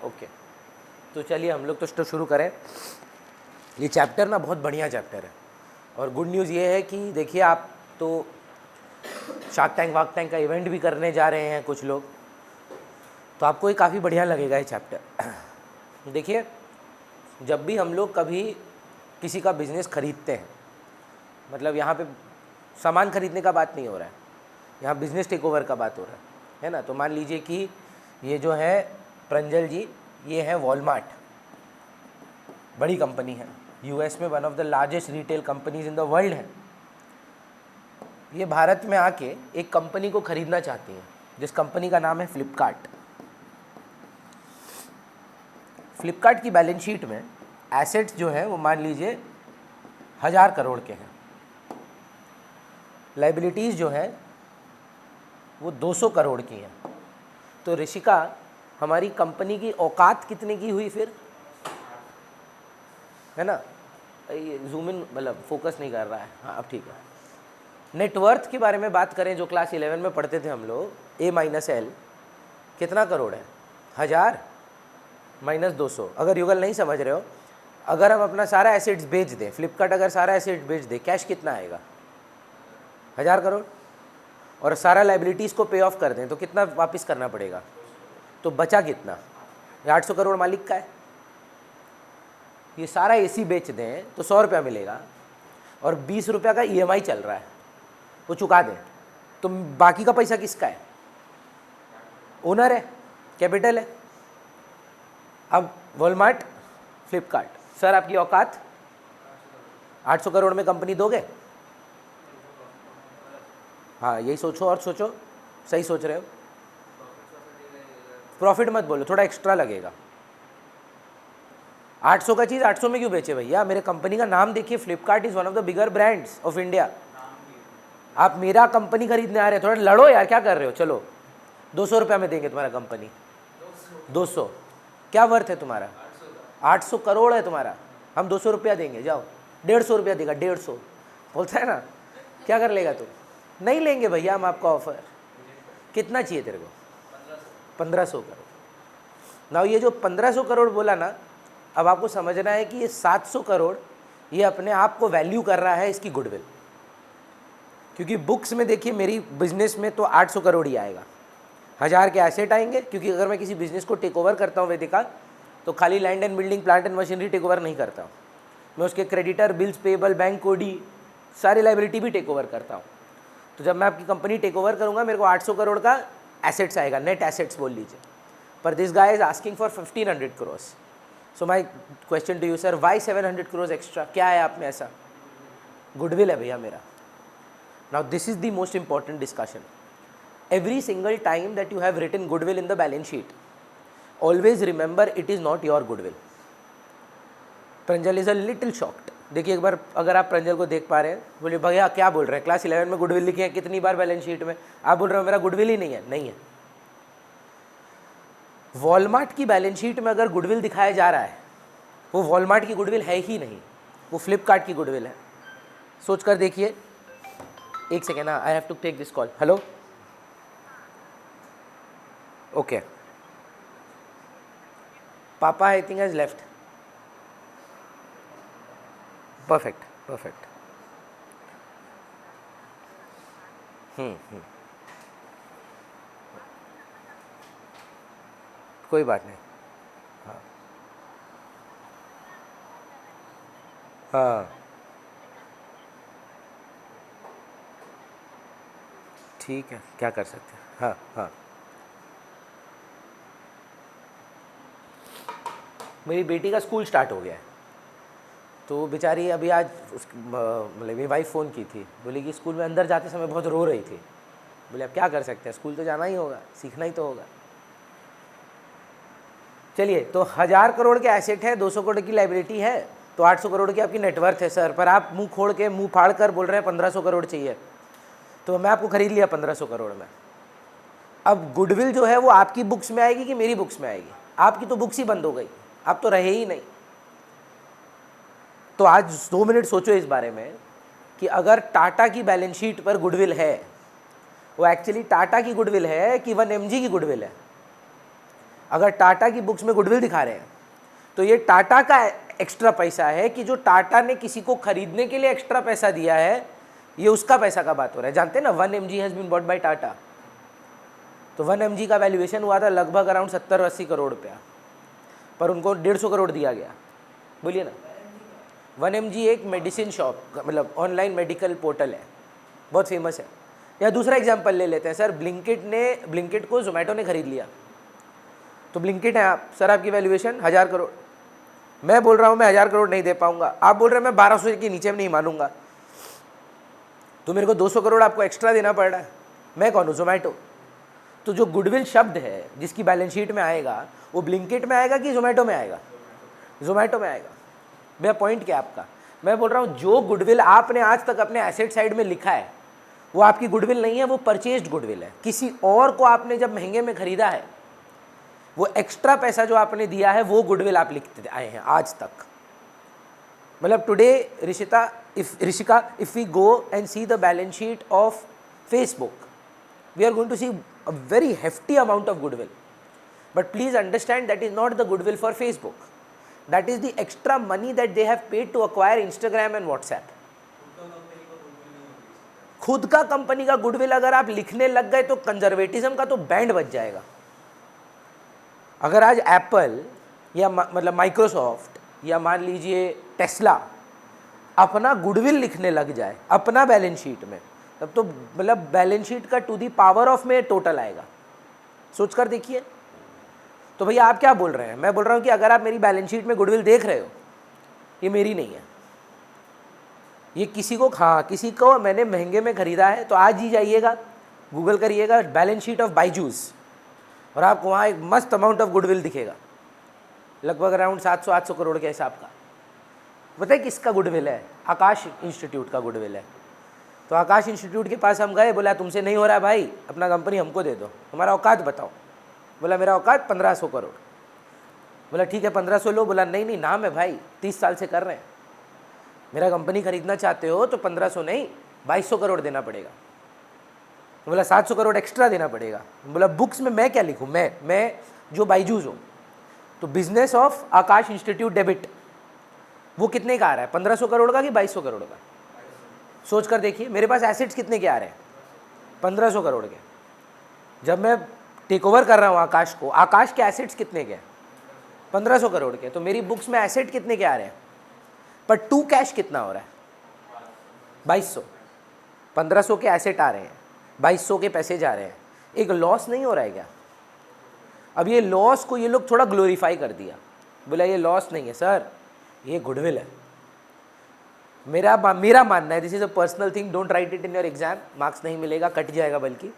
Okay, तो चलिए हम लोग तो शुरू करें। ये चैप्टर ना बहुत बढ़िया चैप्टर है, और गुड न्यूज़ ये है कि देखिए आप तो शार्क टैंक का इवेंट भी करने जा रहे हैं कुछ लोग, तो आपको ये काफ़ी बढ़िया लगेगा ये चैप्टर। देखिए, जब भी हम लोग कभी किसी का बिज़नेस खरीदते हैं, मतलब यहाँ पे सामान खरीदने का बात नहीं हो रहा है, यहाँ बिज़नेस टेक ओवर का बात हो रहा है ना। तो मान लीजिए कि ये जो है प्रंजल जी, ये है वॉलमार्ट, बड़ी कंपनी है, यूएस में one of the largest retail companies in the world है। ये भारत में आके एक कंपनी को खरीदना चाहती हैं, जिस कंपनी का नाम है फ्लिपकार्ट। फ्लिपकार्ट की बैलेंस शीट में एसेट्स जो है वो मान लीजिए 1000 करोड़ के हैं, लाइबिलिटीज़ जो है वो 200 करोड़ की हैं। तो ऋषिका, हमारी कंपनी की औकात कितने की हुई फिर, है ना? ये जूम इन मतलब फोकस नहीं कर रहा है, हाँ अब ठीक है। नेटवर्थ के बारे में बात करें, जो क्लास 11 में पढ़ते थे हम लोग, A-L कितना करोड़ है? 1000 माइनस 200। अगर युगल नहीं समझ रहे हो, अगर हम अपना सारा एसेट्स बेच दें, फ्लिपकार्ट अगर सारा एसेट्स बेच दे, कैश कितना आएगा? 1000 करोड़। और सारा लाइबिलिटीज़ को पे ऑफ कर दें तो कितना वापस करना पड़ेगा? तो बचा कितना? 800 करोड़ मालिक का है। ये सारा एसी बेच दें तो 100 रुपया मिलेगा, और 20 रुपया का EMI चल रहा है, वो चुका दें तो बाकी का पैसा किसका है? ओनर है, कैपिटल है। अब वॉलमार्ट, फ्लिपकार्ट, सर आपकी औकात 800 करोड़ में कंपनी दोगे? हाँ यही सोचो, और सोचो, सही सोच रहे हो। प्रॉफिट मत बोलो, थोड़ा एक्स्ट्रा लगेगा। 800 का चीज़ 800 में क्यों बेचे भैया? मेरे कंपनी का नाम देखिए, Flipkart is one of the bigger brands of India. आप मेरा कंपनी खरीदने आ रहे हैं, थोड़ा लड़ो यार, क्या कर रहे हो? चलो 200 रुपया में देंगे तुम्हारा कंपनी। 200 क्या वर्थ है तुम्हारा? 800 करोड़ है तुम्हारा, हम 200 रुपया देंगे, जाओ। 150 रुपया देगा, 150 बोलता है ना, क्या कर लेगा तू? नहीं लेंगे भैया हम आपका ऑफर। कितना चाहिए तेरे को? 1500 करोड़। ना ये जो 1500 करोड़ बोला ना, अब आपको समझना है कि ये 700 करोड़ ये अपने आप को वैल्यू कर रहा है इसकी गुडविल। क्योंकि बुक्स में देखिए, मेरी बिजनेस में तो 800 करोड़ ही आएगा, 1000 के एसेट आएंगे। क्योंकि अगर मैं किसी बिजनेस को टेक ओवर करता हूँ वेदिका, तो खाली land and building, plant and machinery take over नहीं करता हूँ, मैं उसके क्रेडिटर, बिल्स पेबल, बैंक कोडी, सारी लाइबिलिटी भी टेक ओवर करता हूँ। तो जब मैं आपकी कंपनी टेक ओवर करूँगा, मेरे को 800 करोड़ का एसेट्स आएगा, नेट एसेट्स बोल लीजिए। पर this guy is asking for 1500 crore. So my question to you sir, why 700 crore extra? क्या है आप में ऐसा? गुडविल है भैया मेरा। Now this is the most important discussion. Every single time that you have written goodwill in the balance sheet, always remember it is not your goodwill. Pranjal is a little shocked. देखिए एक बार अगर आप प्रंजल को देख पा रहे हैं, बोलिए भैया क्या बोल रहे हैं, क्लास 11 में गुडविल लिखे हैं कितनी बार बैलेंस शीट में, आप बोल रहे हो मेरा गुडविल ही नहीं है। नहीं है। वॉलमार्ट की बैलेंस शीट में अगर गुडविल दिखाया जा रहा है, वो वॉलमार्ट की गुडविल है ही नहीं, वो फ्लिपकार्ट की गुडविल है। सोच कर देखिए। एक second, I have to take this call. Hello, okay, papa I think has left. Perfect. कोई बात नहीं। हाँ ठीक है, क्या कर सकते हैं। हाँ मेरी बेटी का स्कूल स्टार्ट हो गया है, तो बेचारी अभी आज मतलब मेरी वाइफ फ़ोन की थी, बोली कि स्कूल में अंदर जाते समय बहुत रो रही थी। बोले अब क्या कर सकते हैं, स्कूल तो जाना ही होगा, सीखना ही तो होगा। चलिए, तो 1000 करोड़ के एसेट है, 200 करोड़ की लाइबिलिटी है, तो 800 करोड़ की आपकी नेटवर्थ है सर। पर आप मुंह फाड़ कर बोल रहे हैं 1500 करोड़ चाहिए, तो मैं आपको खरीद लिया 1500 करोड़ में। अब गुडविल जो है वो आपकी बुक्स में आएगी कि मेरी बुक्स में आएगी? आपकी तो बुक्स ही बंद हो गई, आप तो रहे ही नहीं। तो आज 2 मिनट सोचो इस बारे में कि अगर टाटा की बैलेंस शीट पर गुडविल है, वो एक्चुअली टाटा की गुडविल है कि 1mg की गुडविल है? अगर टाटा की बुक्स में गुडविल दिखा रहे हैं तो ये टाटा का एक्स्ट्रा पैसा है कि जो टाटा ने किसी को खरीदने के लिए एक्स्ट्रा पैसा दिया है, ये उसका पैसा का बात हो रहा है। जानते हैं ना 1 mg has been bought by Tata, तो 1 mg का वैल्यूएशन हुआ था लगभग अराउंड 70-80 करोड़ रुपया, पर उनको 150 करोड़ दिया गया। बोलिए ना, 1 mg एक मेडिसिन शॉप मतलब ऑनलाइन मेडिकल पोर्टल है, बहुत फेमस है। या दूसरा एग्जांपल ले लेते हैं सर, ब्लिंकिट को जोमेटो ने खरीद लिया, तो ब्लिंकिट है आप, सर आपकी वैल्यूएशन 1000 करोड़, मैं बोल रहा हूँ मैं 1000 करोड़ नहीं दे पाऊंगा, आप बोल रहे हैं मैं 1200 के नीचे में नहीं मानूंगा, तो मेरे को 200 करोड़ आपको एक्स्ट्रा देना पड़ रहा है। मैं कौन हूँ? जोमेटो। तो जो गुडविल शब्द है जिसकी बैलेंस शीट में आएगा वो ब्लिंकिट में आएगा कि जोमेटो में आएगा? जोमेटो में आएगा। मेरा पॉइंट क्या है आपका? मैं बोल रहा हूँ जो गुडविल आपने आज तक अपने एसेट साइड में लिखा है वो आपकी गुडविल नहीं है, वो परचेज्ड गुडविल है। किसी और को आपने जब महंगे में खरीदा है, वो एक्स्ट्रा पैसा जो आपने दिया है वो गुडविल आप लिखते आए हैं आज तक। मतलब today Rishika, if we go and see the balance sheet of Facebook, we are going to see a very hefty amount of goodwill, but please understand that is not the goodwill for Facebook, that is the extra money that they have paid to acquire Instagram and WhatsApp. खुद का company का goodwill अगर आप लिखने लग गए तो conservatism का तो बैंड बज जाएगा। अगर आज एप्पल या मतलब माइक्रोसॉफ्ट या मान लीजिए टेस्ला अपना गुडविल लिखने लग जाए अपना बैलेंस शीट में, तब तो मतलब बैलेंस शीट का टू दी पावर ऑफ में टोटल आएगा। सोच कर देखिए। तो भैया आप क्या बोल रहे हैं? मैं बोल रहा हूँ कि अगर आप मेरी बैलेंस शीट में गुडविल देख रहे हो, ये मेरी नहीं है, ये किसी को, हाँ किसी को मैंने महंगे में खरीदा है, तो आज ही जाइएगा गूगल करिएगा बैलेंस शीट ऑफ बायजूस और आपको वहाँ एक मस्त अमाउंट ऑफ गुडविल दिखेगा, लगभग अराउंड 700-800 करोड़ के हिसाब का। पता है किसका गुडविल है? आकाश इंस्टीट्यूट का गुडविल है। तो आकाश इंस्टीट्यूट के पास हम गए, बोला तुमसे नहीं हो रहा भाई, अपना कंपनी हमको दे दो, हमारा औकात बताओ। बोला मेरा औकात 1500 करोड़। बोला ठीक है 1500 लो। बोला नहीं नहीं, नाम है भाई, 30 साल से कर रहे हैं, मेरा कंपनी खरीदना चाहते हो तो 1500 नहीं 2200 करोड़ देना पड़ेगा। बोला 700 करोड़ एक्स्ट्रा देना पड़ेगा। बोला बुक्स में मैं क्या लिखूँ? मैं जो बायजूस हूँ, तो business of Akash institute debit वो कितने का आ रहा है? 1500 करोड़ का कि 2200 करोड़ का? सोच कर देखिए। मेरे पास एसेट्स कितने के आ रहे हैं? 1500 करोड़ के। जब मैं टेक ओवर कर रहा हूँ आकाश को, आकाश के एसेट्स कितने के हैं? 1500 करोड़ के। तो मेरी बुक्स में एसेट कितने के आ रहे हैं? पर टू कैश कितना हो रहा है? 2200। 1500 के एसेट आ रहे हैं, 2200 के पैसे जा रहे हैं, एक लॉस नहीं हो रहा है क्या? अब ये लॉस को ये लोग थोड़ा ग्लोरीफाई कर दिया, बोला ये लॉस नहीं है सर, ये गुडविल है। मेरा मानना है, this is a personal thing, don't write it in your exam, marks नहीं मिलेगा, कट जाएगा, बल्कि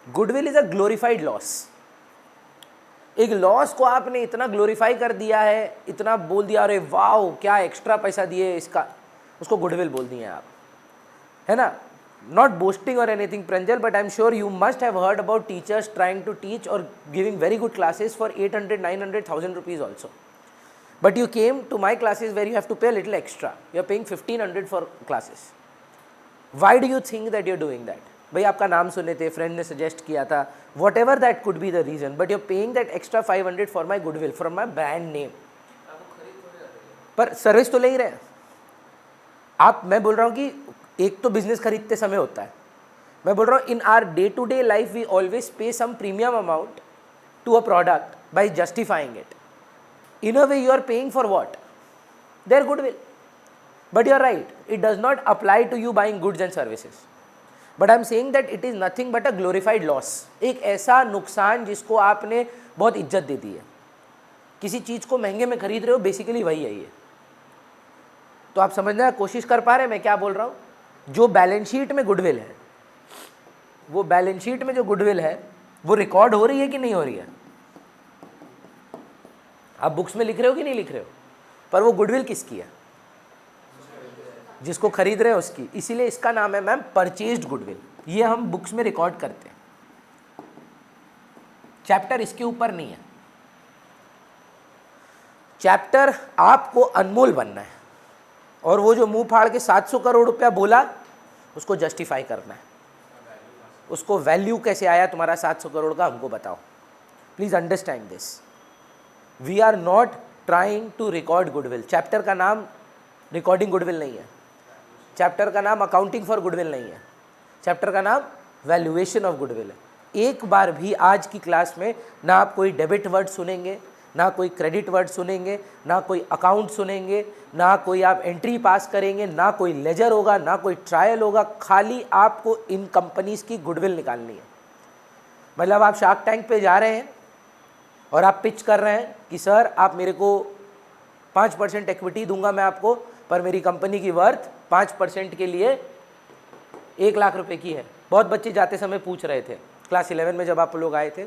goodwill is a glorified loss. एक लॉस को आपने इतना ग्लोरीफाई कर दिया है, इतना बोल दिया, अरे वाओ क्या एक्स्ट्रा पैसा दिए इसका, उसको गुडविल बोल दिए आप, है ना? Not boasting or anything Pranjal, but I am sure you must have heard about teachers trying to teach or giving very good classes for 800-900,000 rupees also. But you came to my classes where you have to pay a little extra. You are paying 1500 for classes. Why do you think that you are doing that? भाई आपका नाम सुने थे, friend ने suggest किया था, whatever that could be the reason, but you are paying that extra 500 for my goodwill, for my brand name. पर service तो ले ही रहे हैं आप। मैं बोल रहा हूँ कि एक तो बिजनेस खरीदते समय होता है, मैं बोल रहा हूँ in our day to day life we always pay some premium amount to a product by justifying it. In a way you are paying for what? Their goodwill. But you are right, it does not apply to you buying goods and services. But I am saying that it is nothing but a glorified loss. एक ऐसा नुकसान जिसको आपने बहुत इज्जत दे दी है, किसी चीज़ को महंगे में खरीद रहे हो, बेसिकली वही है ये। तो आप समझने की कोशिश कर पा रहे हैं मैं क्या बोल रहा हूँ? जो बैलेंस शीट में गुडविल है, वो बैलेंस शीट में जो गुडविल है वो रिकॉर्ड हो रही है कि नहीं हो रही है? आप बुक्स में लिख रहे हो कि नहीं लिख रहे हो? पर वो गुडविल किसकी है? जिसको खरीद रहे हैं उसकी। इसीलिए इसका नाम है मैम परचेज्ड गुडविल। ये हम बुक्स में रिकॉर्ड करते हैं, चैप्टर इसके ऊपर नहीं है। चैप्टर आपको अनमोल बनना है और वो जो मुंह फाड़ के 700 करोड़ रुपया बोला उसको जस्टिफाई करना है, उसको वैल्यू कैसे आया तुम्हारा 700 करोड़ का हमको बताओ। Please understand this. We are not trying to record goodwill. Chapter का नाम रिकॉर्डिंग गुडविल नहीं है, चैप्टर का नाम अकाउंटिंग फॉर गुडविल नहीं है, चैप्टर का नाम वैल्यूएशन ऑफ गुडविल है। एक बार भी आज की क्लास में ना आप कोई डेबिट वर्ड सुनेंगे, ना कोई क्रेडिट वर्ड सुनेंगे, ना कोई अकाउंट सुनेंगे, ना कोई आप एंट्री पास करेंगे, ना कोई लेजर होगा, ना कोई ट्रायल होगा। खाली आपको इन कंपनीज़ की गुडविल निकालनी है। मतलब आप शार्क टैंक पे जा रहे हैं और आप पिच कर रहे हैं कि सर आप मेरे को 5% इक्विटी दूंगा मैं आपको, पर मेरी कंपनी की वर्थ 5% के लिए 1 लाख रुपए की है। बहुत बच्चे जाते समय पूछ रहे थे क्लास 11 में जब आप लोग आए थे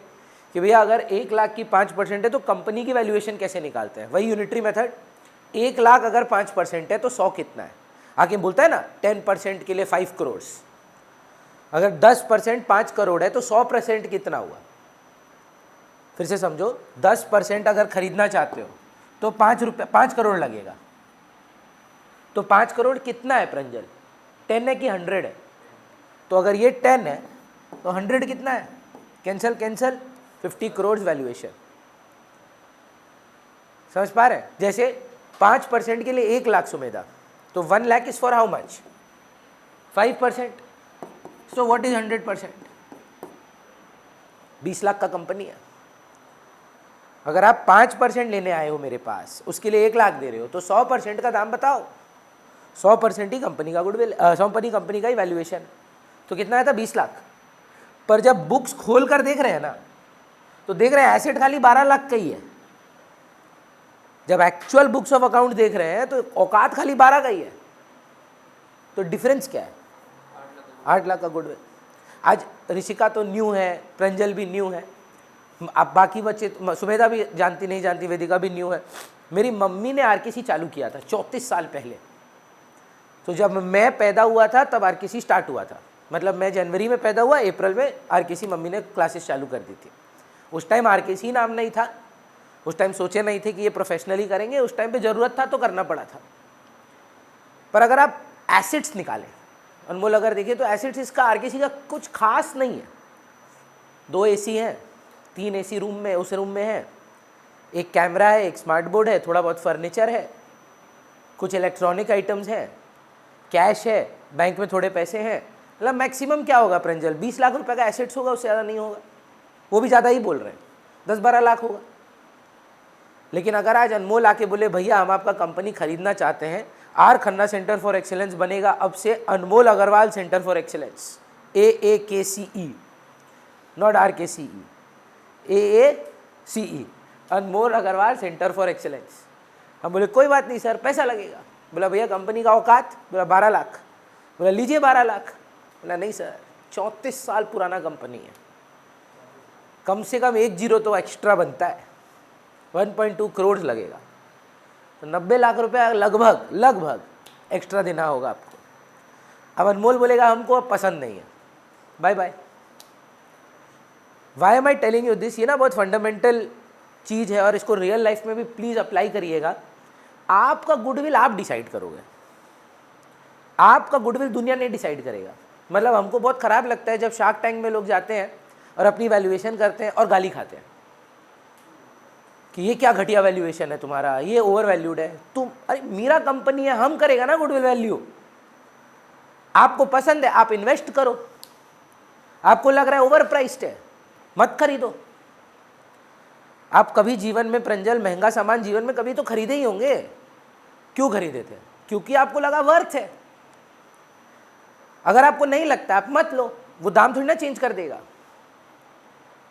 कि भैया अगर 1 लाख की 5% है तो कंपनी की वैल्यूएशन कैसे निकालते हैं। वही यूनिटरी मेथड, 1 लाख अगर 5% है तो 100 कितना है। आगे बोलता है ना 10% के लिए 5 करोड़, अगर 10% 5 करोड़ है तो 100% कितना हुआ। फिर से समझो, 10% अगर खरीदना चाहते हो तो 5 करोड़ लगेगा। तो 5 करोड़ कितना है प्रंजल, 10 है कि 100 है। तो अगर ये 10 है तो 100 कितना है, कैंसल कैंसल, 50 करोड़ वैल्यूएशन। समझ पा रहे हैं। जैसे 5% के लिए 1 लाख सुमेधा, तो 1 lakh is for how much, 5%। So what is 100%, 20 lakh का कंपनी है। अगर आप 5% लेने आए हो मेरे पास, उसके लिए 1 लाख दे रहे हो, तो 100% का दाम बताओ। 100% ही कंपनी का गुडविल, 100% कंपनी का ही वैल्यूएशन। तो कितना आया था, 20 लाख। पर जब बुक्स खोल कर देख रहे हैं ना, तो देख रहे हैं एसेट खाली 12 लाख का ही है। जब एक्चुअल बुक्स ऑफ अकाउंट देख रहे हैं तो औकात खाली 12 का ही है। तो डिफरेंस क्या है, 8 लाख का गुडविल। आज ऋषिका तो न्यू है, प्रंजल भी न्यू है, अब बाकी बच्चे, सुमेधा भी जानती नहीं जानती, वेदिका भी न्यू है। मेरी मम्मी ने आरकेसी चालू किया था 34 साल पहले। तो जब मैं पैदा हुआ था तब आरकेसी स्टार्ट हुआ था। मतलब मैं जनवरी में पैदा हुआ, अप्रैल में आरकेसी मम्मी ने क्लासेस चालू कर दी थी। उस टाइम आरकेसी नाम नहीं था, उस टाइम सोचे नहीं थे कि ये प्रोफेशनली करेंगे। उस टाइम पे ज़रूरत था तो करना पड़ा था। पर अगर आप एसेट्स निकालें अनमोल, अगर देखिए तो एसेट्स इसका आरकेसी का कुछ खास नहीं है। 2 एसी हैं, 3 एसी रूम में, उस रूम में है, एक कैमरा है, एक स्मार्ट बोर्ड है, थोड़ा बहुत फर्नीचर है, कुछ इलेक्ट्रॉनिक आइटम्स हैं, कैश है, बैंक में थोड़े पैसे हैं। मतलब मैक्सिमम क्या होगा प्रंजल, 20 लाख रुपए का एसेट्स होगा, उससे ज़्यादा नहीं होगा। वो भी ज़्यादा ही बोल रहे हैं, 10-12 लाख होगा। लेकिन अगर आज अनमोल आके बोले भैया हम आपका कंपनी खरीदना चाहते हैं, R Khanna centre for excellence बनेगा अब से Anmol Agarwal centre for excellence, AAKCE, not RKCE, AACE, Anmol Agarwal centre for excellence. हम बोले कोई बात नहीं सर, पैसा लगेगा। बोला भैया कंपनी का औकात, बोला 12 लाख। बोला लीजिए 12 लाख। बोला नहीं सर, 34 साल पुराना कंपनी है, कम से कम 1 जीरो तो एक्स्ट्रा बनता है, 1.2 करोड़ लगेगा। तो 90 लाख रुपया लगभग एक्स्ट्रा देना होगा आपको। अब अनमोल बोलेगा हमको अब पसंद नहीं है, bye bye. Why am I telling you this, ये ना बहुत फंडामेंटल चीज़ है और इसको रियल लाइफ में भी प्लीज़ अप्लाई करिएगा। आपका गुडविल आप डिसाइड करोगे, आपका गुडविल दुनिया नहीं डिसाइड करेगा। मतलब हमको बहुत ख़राब लगता है जब शार्क टैंक में लोग जाते हैं और अपनी वैल्यूएशन करते हैं और गाली खाते हैं कि ये क्या घटिया वैल्यूएशन है तुम्हारा, ये ओवर वैल्यूड है। तुम, अरे मेरा कंपनी है, हम करेगा ना गुडविल वैल्यू। आपको पसंद है आप इन्वेस्ट करो, आपको लग रहा है ओवर प्राइस्ड है, मत खरीदो। आप कभी जीवन में प्रंजल महंगा सामान जीवन में कभी तो खरीदे ही होंगे। क्यों खरीदे थे, क्योंकि आपको लगा वर्थ है। अगर आपको नहीं लगता आप मत लो, वो दाम थोड़ी ना चेंज कर देगा।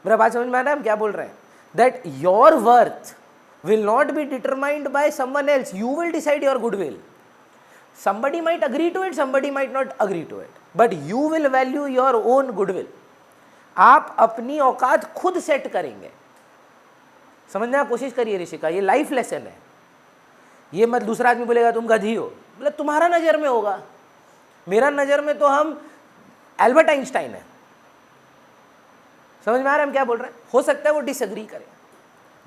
मेरा बात समझ में आ रहा है हम क्या बोल रहे हैं, that your worth will not be determined by someone else, you will decide your goodwill. somebody might agree to it, somebody might not agree to it, but you will value your own goodwill। आप अपनी औकात खुद set करेंगे। समझने की कोशिश करिए ऋषिका, ये लाइफ लेसन है। ये मत दूसरा आदमी बोलेगा तुम गधी हो, बोले तुम्हारा नज़र में होगा, मेरा नज़र में तो हम एल्बर्ट आइंस्टाइन है। समझ में आ रहा है हम क्या बोल रहे हैं। हो सकता है वो डिसएग्री करे,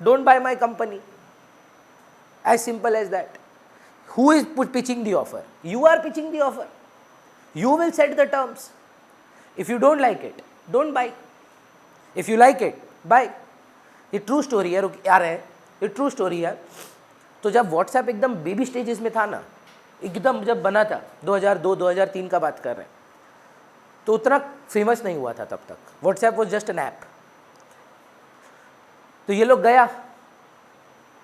don't buy my company, as simple as that. Who is pitching the offer? You are pitching the offer. You will set the terms. If you don't like it, don't buy. If you like it, buy. ये true story है। यार है, ये true story है। तो जब WhatsApp एकदम baby stages में था ना, एकदम जब बना था 2002-2003 का बात कर रहे हैं, तो उतना फेमस नहीं हुआ था तब तक। WhatsApp was just an app. तो ये लोग गया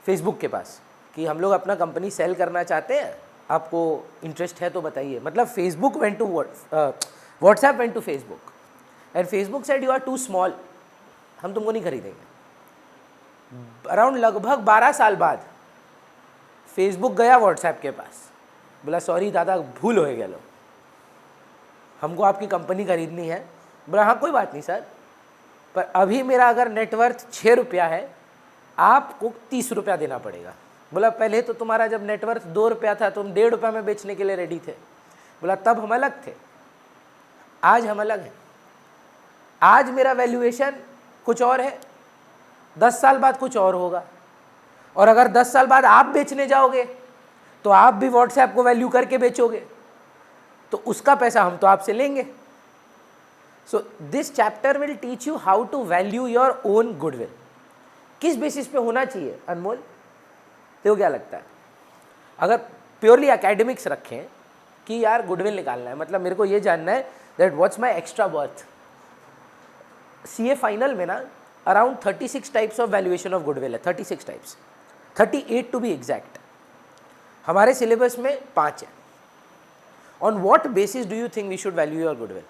फेसबुक के पास कि हम लोग अपना कंपनी सेल करना चाहते हैं, आपको इंटरेस्ट है तो बताइए। मतलब Facebook went to WhatsApp went to Facebook and Facebook said you are too small, हम तुमको नहीं खरीदेंगे। अराउंड लगभग 12 साल बाद फेसबुक गया व्हाट्सएप के पास, बोला सॉरी दादा भूल हो गया, लो हमको आपकी कंपनी खरीदनी है। बोला हाँ कोई बात नहीं सर, पर अभी मेरा अगर नेटवर्थ 6 रुपया है, आपको 30 रुपया देना पड़ेगा। बोला पहले तो तुम्हारा जब नेटवर्थ 2 रुपया था, तुम 1.5 रुपया में बेचने के लिए रेडी थे। बोला तब हम अलग थे, आज हम अलग हैं। आज मेरा वैल्यूएशन कुछ और है, 10 साल बाद कुछ और होगा। और अगर 10 साल बाद आप बेचने जाओगे तो आप भी व्हाट्सएप को वैल्यू करके बेचोगे, तो उसका पैसा हम तो आपसे लेंगे। So this chapter will teach you how to value your own goodwill. किस बेसिस पे होना चाहिए अनमोल, तो क्या लगता है? अगर प्योरली एकेडमिक्स रखें कि यार गुडविल निकालना है, मतलब मेरे को ये जानना है that what's my extra worth. CA final में ना around 36 types of valuation of goodwill है, 36 टाइप्स, 38 टू बी एग्जैक्ट। हमारे सिलेबस में 5 है। On what basis do you think we should value your goodwill?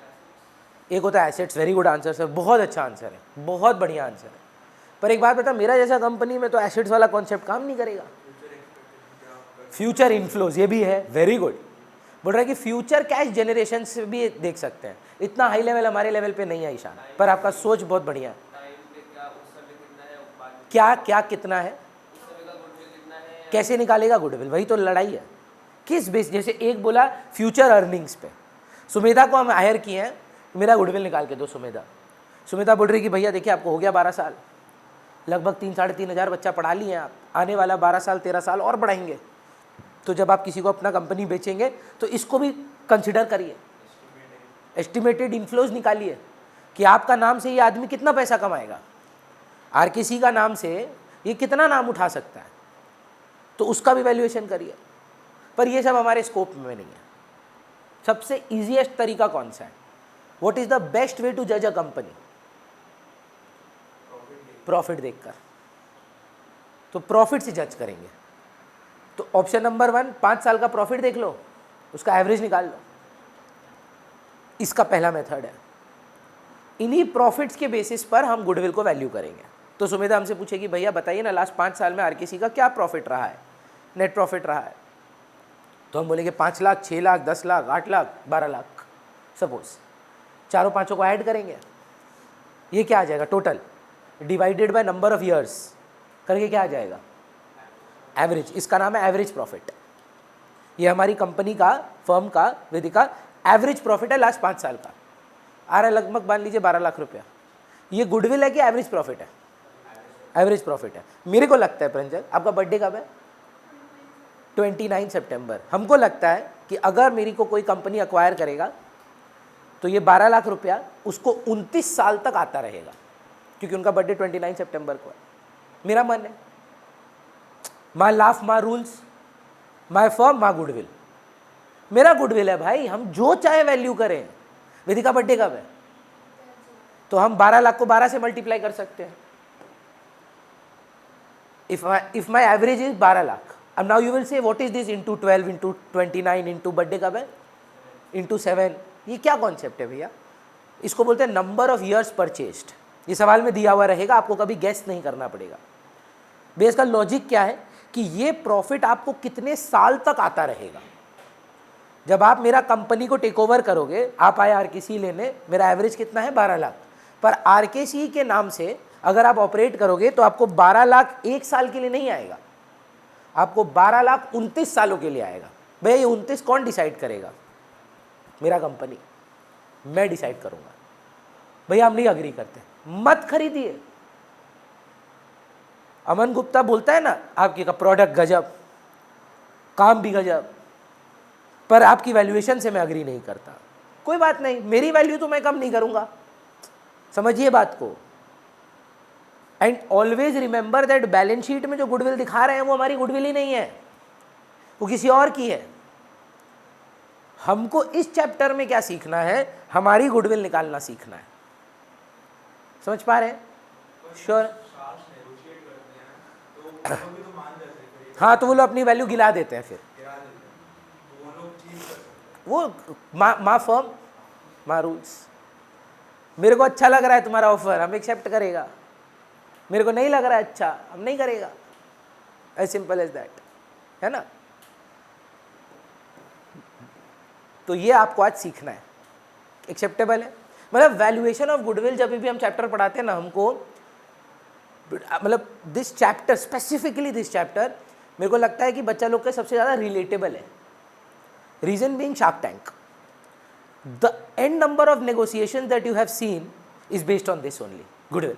एक होता है assets, very good answer sir, बहुत अच्छा आंसर है, बहुत बढ़िया आंसर है। पर एक बात बता, मेरा जैसा कंपनी में तो एसेट्स वाला कॉन्सेप्ट काम नहीं करेगा। फ्यूचर इनफ्लोज ये भी है, वेरी गुड। बोल रहा है कि फ्यूचर कैश जनरेशन से भी देख सकते हैं। इतना हाई लेवल हमारे लेवल पे नहीं है ईशान, पर आपका सोच बहुत बढ़िया है। क्या क्या कितना है, कैसे निकालेगा गुडविल, वही तो लड़ाई है। किस बेस, जैसे एक बोला फ्यूचर अर्निंग्स पे, सुमेधा को हम हायर किए हैं, मेरा गुडविल निकाल के दो। सुमेधा बोल रही कि भैया देखिए आपको हो गया 12 साल, लगभग 3-3.5 हज़ार बच्चा पढ़ा लिए हैं आप, आने वाला 12 साल 13 साल और बढ़ाएंगे। तो जब आप किसी को अपना कंपनी बेचेंगे तो इसको भी कंसिडर करिए, एस्टिमेटेड इनफ्लोज निकालिए कि आपका नाम से ये आदमी कितना पैसा कमाएगा, आरकेसी का नाम से ये कितना नाम उठा सकता है, तो उसका भी वैल्यूएशन करिए। पर ये सब हमारे स्कोप में नहीं है। सबसे ईजीएस्ट तरीका कौन सा है? What is the best way to जज अ कंपनी? प्रॉफिट देखकर। तो प्रॉफिट से जज करेंगे। तो ऑप्शन नंबर 1, 5 साल का प्रॉफिट देख लो, उसका एवरेज निकाल लो। इसका पहला मेथड है। इन्हीं प्रॉफिट्स के बेसिस पर हम गुडविल को वैल्यू करेंगे। तो सुमेधा हमसे पूछेगी भैया बताइए ना लास्ट 5 साल में आरकेसी का क्या प्रॉफिट रहा है, नेट प्रॉफिट रहा है? तो हम बोलेंगे 5 लाख, 6 लाख, 10 लाख, 8 लाख, 12 लाख। सपोज चारों पांचों को ऐड करेंगे, ये क्या आ जाएगा total, divided by number of years करके क्या आ जाएगा? एवरेज। इसका नाम है एवरेज प्रॉफिट। ये हमारी कंपनी का, फर्म का, वेदिका एवरेज प्रॉफिट है लास्ट 5 साल का, आ रहा है लगभग मान लीजिए 12 लाख रुपया। ये गुडविल है कि एवरेज प्रॉफिट है? एवरेज प्रॉफिट है। मेरे को लगता है प्रंजल, आपका बर्थडे कब है? 29 सितंबर। हमको लगता है कि अगर मेरी को कोई कंपनी अक्वायर करेगा तो ये 12 लाख रुपया उसको 29 साल तक आता रहेगा, क्योंकि उनका बर्थडे 29 सितंबर को है। मेरा मन है, my laugh my rules, my firm my goodwill. मेरा गुडविल है भाई, हम जो चाहे वैल्यू करें। वेदिका बर्थडे कब है? तो हम 12 लाख को 12 से मल्टीप्लाई कर सकते हैं। If my average is 12 lakh, अब now you will say what is this into 12 into 29 into birthday कब है इंटू 7। ये क्या कॉन्सेप्ट है भैया? इसको बोलते हैं नंबर ऑफ ईयर्स परचेस्ड। ये सवाल में दिया हुआ रहेगा, आपको कभी गेस नहीं करना पड़ेगा। बेस का लॉजिक क्या है कि ये प्रॉफिट आपको कितने साल तक आता रहेगा। जब आप मेरा कंपनी को टेक ओवर करोगे, आप आए आरकेसी लेने, मेरा एवरेज कितना है 12 लाख, पर आरकेसी के नाम से अगर आप ऑपरेट करोगे तो आपको 12 लाख एक साल के लिए नहीं आएगा, आपको 12 लाख 29 सालों के लिए आएगा। भैया ये 29 कौन डिसाइड करेगा? मेरा कंपनी, मैं डिसाइड करूंगा। भैया हम नहीं अग्री करते, मत खरीदिए। अमन गुप्ता बोलता है ना आपके का प्रोडक्ट गजब, काम भी गजब, पर आपकी वैल्यूएशन से मैं अग्री नहीं करता। कोई बात नहीं, मेरी वैल्यू तो मैं कम नहीं करूंगा, समझिए बात को। And always remember that balance sheet में जो गुडविल दिखा रहे हैं वो हमारी गुडविल ही नहीं है, वो किसी और की है। हमको इस चैप्टर में क्या सीखना है, हमारी गुडविल निकालना सीखना है। समझ पा रहे हैं? श्योर। हाँ, तो वो लोग अपनी वैल्यू गिला देते हैं, फिर वो मा फर्म मा रूल्स। मेरे को अच्छा लग रहा है तुम्हारा ऑफर, हम एक्सेप्ट करेगा। मेरे को नहीं लग रहा है अच्छा, हम नहीं करेगा। एज सिंपल एज दैट, है ना। तो ये आपको आज सीखना है, एक्सेप्टेबल है। मतलब वैल्यूएशन ऑफ गुडविल जब भी हम चैप्टर पढ़ाते हैं ना, हमको मतलब this chapter, specifically this chapter, मेरे को लगता है कि बच्चा लोग के सबसे ज़्यादा रिलेटेबल है। Reason being Shark Tank, the end number of negotiation that you have seen is based on this only, goodwill.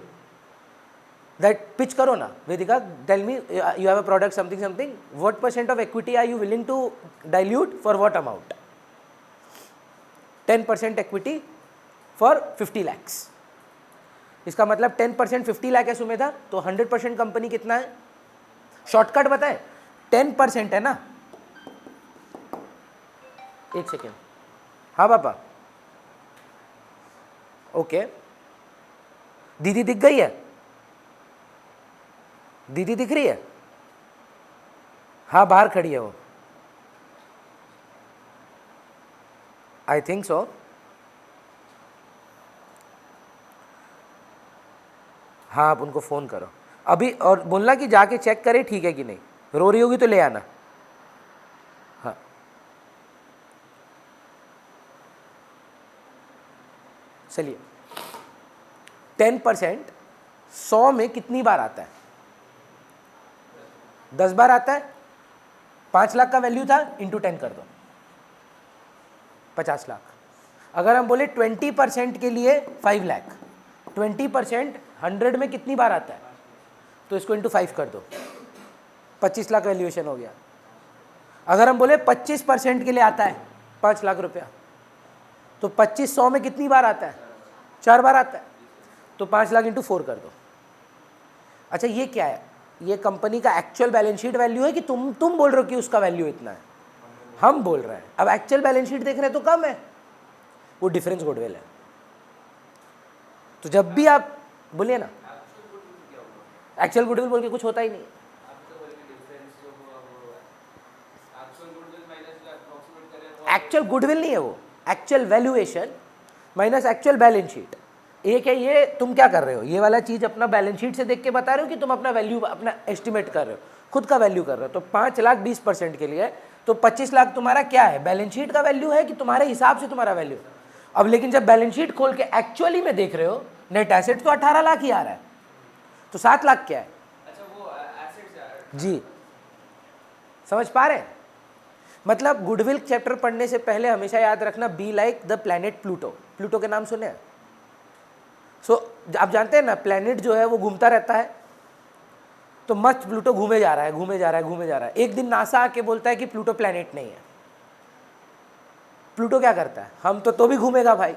That pitch करो ना, Vedika, tell me you have a product something something, what % of equity are you willing to dilute for what amount? 10% equity for 50 lakhs। इसका मतलब 10% 50 लाख है सुमेधा, तो 100% company कितना है? Shortcut बताए, 10% है ना। एक सेकेंड, हाँ पापा, ओके। दीदी दिख गई है? दीदी दिख रही है? हाँ, बाहर खड़ी है वो, आई थिंक सो। हाँ, आप उनको फ़ोन करो अभी और बोलना कि जाके चेक करे ठीक है कि नहीं। रो रही होगी तो ले आना। हाँ, चलिए। 10% 100 में कितनी बार आता है? 10 बार आता है। 5 लाख का वैल्यू था, इंटू 10 कर दो, 50 लाख। अगर हम बोले 20% के लिए 5 लाख, 20% 100 में कितनी बार आता है? तो इसको इंटू 5 कर दो, 25 लाख वैल्यूएशन हो गया। अगर हम बोले 25% के लिए आता है 5 लाख रुपया, तो 25 100 में कितनी बार आता है? 4 बार आता है, तो 5 लाख इंटू 4 कर दो। अच्छा, ये क्या है? ये कंपनी का एक्चुअल बैलेंस शीट वैल्यू है कि तुम बोल रहे हो कि उसका वैल्यू इतना है? हम बोल रहे हैं। अब एक्चुअल बैलेंस शीट देख रहे हैं तो कम है, वो डिफरेंस गुडविल है। तो जब भी आप बोलिए ना, एक्चुअल गुडविल बोल के कुछ होता ही नहीं। एक्चुअल गुडविल नहीं है वो, actual valuation minus actual balance sheet. एक है ये, तुम क्या कर रहे हो, ये वाला चीज अपना बैलेंस शीट से देख के बता रहे हो कि तुम अपना वैल्यू, अपना एस्टिमेट कर रहे हो, खुद का वैल्यू कर रहे हो। तो 5 लाख 20% के लिए, तो 25 लाख तुम्हारा क्या है? बैलेंस शीट का वैल्यू है कि तुम्हारे हिसाब से तुम्हारा वैल्यू? अब लेकिन जब बैलेंस शीट खोल के एक्चुअली में देख रहे हो, नेट एसेट तो 18 लाख ही आ रहा है, तो 7 लाख क्या है? अच्छा, वो एसेट्स जी, समझ पा रहे हैं? मतलब गुडविल चैप्टर पढ़ने से पहले हमेशा याद रखना, be like the planet Pluto. Pluto के नाम सुने हैं? आप जानते हैं ना, प्लैनेट जो है वो घूमता रहता है, तो मस्त प्लूटो घूमे जा रहा है, घूमे जा रहा है, घूमे जा रहा है। एक दिन नासा आके बोलता है कि प्लूटो प्लैनेट नहीं है। प्लूटो क्या करता है? हम तो भी घूमेगा भाई।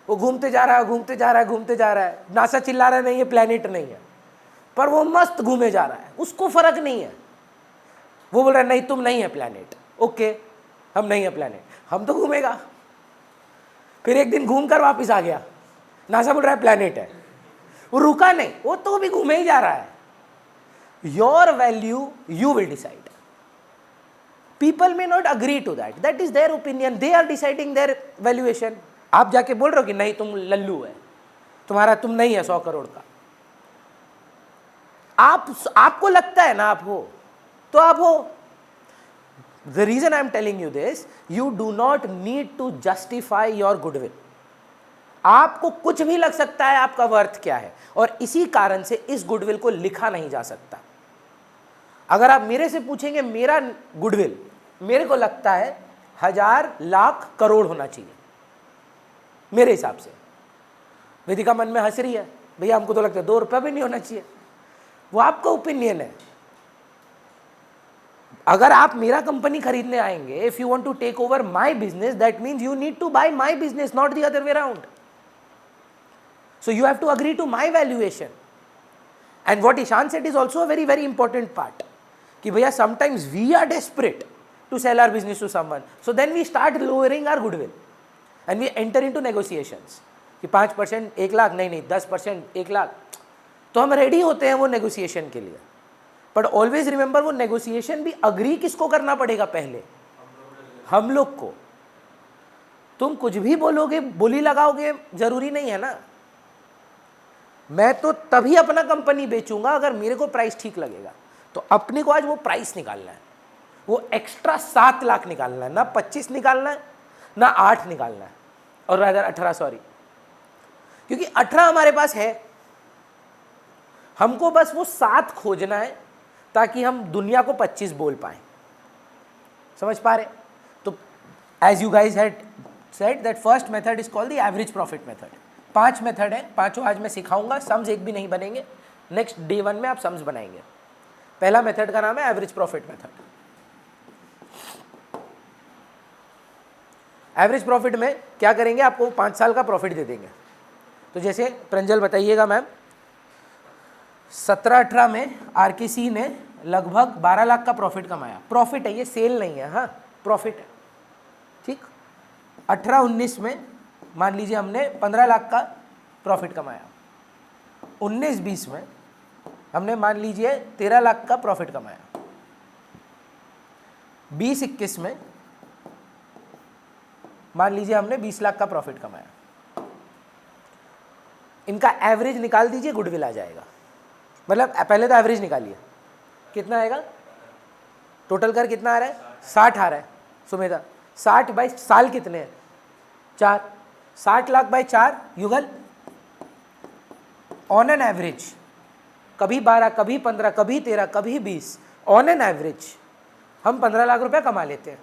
वो घूमते जा रहा है, घूमते जा रहा है, घूमते जा रहा है। नासा चिल्ला रहा है नहीं ये प्लैनेट नहीं है, पर वो मस्त घूमे जा रहा है, उसको फर्क नहीं है। वो बोल रहा है नहीं तुम नहीं है प्लैनेट, ओके हम नहीं है प्लैनेट, हम तो घूमेगा। फिर एक दिन घूम कर वापिस आ गया, नासा बोल रहा है प्लैनेट है, वो रुका नहीं, वो तो भी घूमे ही जा रहा है। Your value you will decide, people may not agree to that, that is their opinion, they are deciding their valuation। आप जाके बोल रहे हो कि नहीं तुम लल्लू है, तुम्हारा तुम नहीं है 100 करोड़ का, आपको लगता है ना आप हो, तो आप हो। The reason I am telling you this, you do not need to justify your goodwill। आपको कुछ भी लग सकता है आपका वर्थ क्या है, और इसी कारण से इस गुडविल को लिखा नहीं जा सकता। अगर आप मेरे से पूछेंगे मेरा गुडविल, मेरे को लगता है 1000 लाख करोड़ होना चाहिए मेरे हिसाब से। वेदिका मन में हंस रही है, भैया हमको तो लगता है 2 रुपया भी नहीं होना चाहिए। वो आपका ओपिनियन है। अगर आप मेरा कंपनी खरीदने आएंगे, if you want to take over my business, that means you need to buy my business, not the other way around. So you have to agree to my valuation. And what Ishaan said is also a very very important part कि भैया sometimes we are desperate to sell our business to someone, so then we start lowering our goodwill and we enter into negotiations कि 5% 1 लाख, नहीं 10% 1 लाख, तो हम ready होते हैं वो negotiation के लिए। बट ऑलवेज रिमेंबर वो नेगोशिएशन भी अग्री किसको करना पड़ेगा पहले? हम लोग को। तुम कुछ भी बोलोगे, बोली लगाओगे, जरूरी नहीं है ना। मैं तो तभी अपना कंपनी बेचूंगा अगर मेरे को प्राइस ठीक लगेगा। तो अपने को आज वो प्राइस निकालना है, वो एक्स्ट्रा 7 लाख निकालना है, ना 25 निकालना है ना 8 निकालना है, और रादर 18, सॉरी, क्योंकि 18 हमारे पास है। हमको बस वो 7 खोजना है ताकि हम दुनिया को 25 बोल पाए। समझ पा रहे? तो as you guys had said that first method is called the average profit method. 5 method है, पांचों आज मैं सिखाऊंगा। सम्स एक भी नहीं बनेंगे, नेक्स्ट डे 1 में आप सम्स बनाएंगे। पहला मेथड का नाम है average profit method. Average profit में क्या करेंगे, आपको 5 साल का प्रॉफिट दे देंगे। तो जैसे प्रंजल बताइएगा मैम, 17-18 में आरकेसी ने लगभग 12 लाख का प्रॉफिट कमाया। प्रॉफिट है ये, सेल नहीं है, हाँ प्रॉफिट है, ठीक। 18-19 में मान लीजिए हमने 15 लाख का प्रॉफिट कमाया। 19-20 में हमने मान लीजिए 13 लाख का प्रॉफिट कमाया। 20-21 में मान लीजिए हमने 20 लाख का प्रॉफिट कमाया। इनका एवरेज निकाल दीजिए, गुडविल आ जाएगा। मतलब पहले तो एवरेज निकालिए, कितना आएगा, टोटल कर कितना आ रहा है, 60 आ रहा है। सुमेधा 60 बाई साल कितने हैं, 4, 60 लाख बाई 4 युगल ऑन एन एवरेज, कभी 12, कभी 15, कभी 13, कभी 20, ऑन एन एवरेज हम 15 लाख रुपया कमा लेते हैं।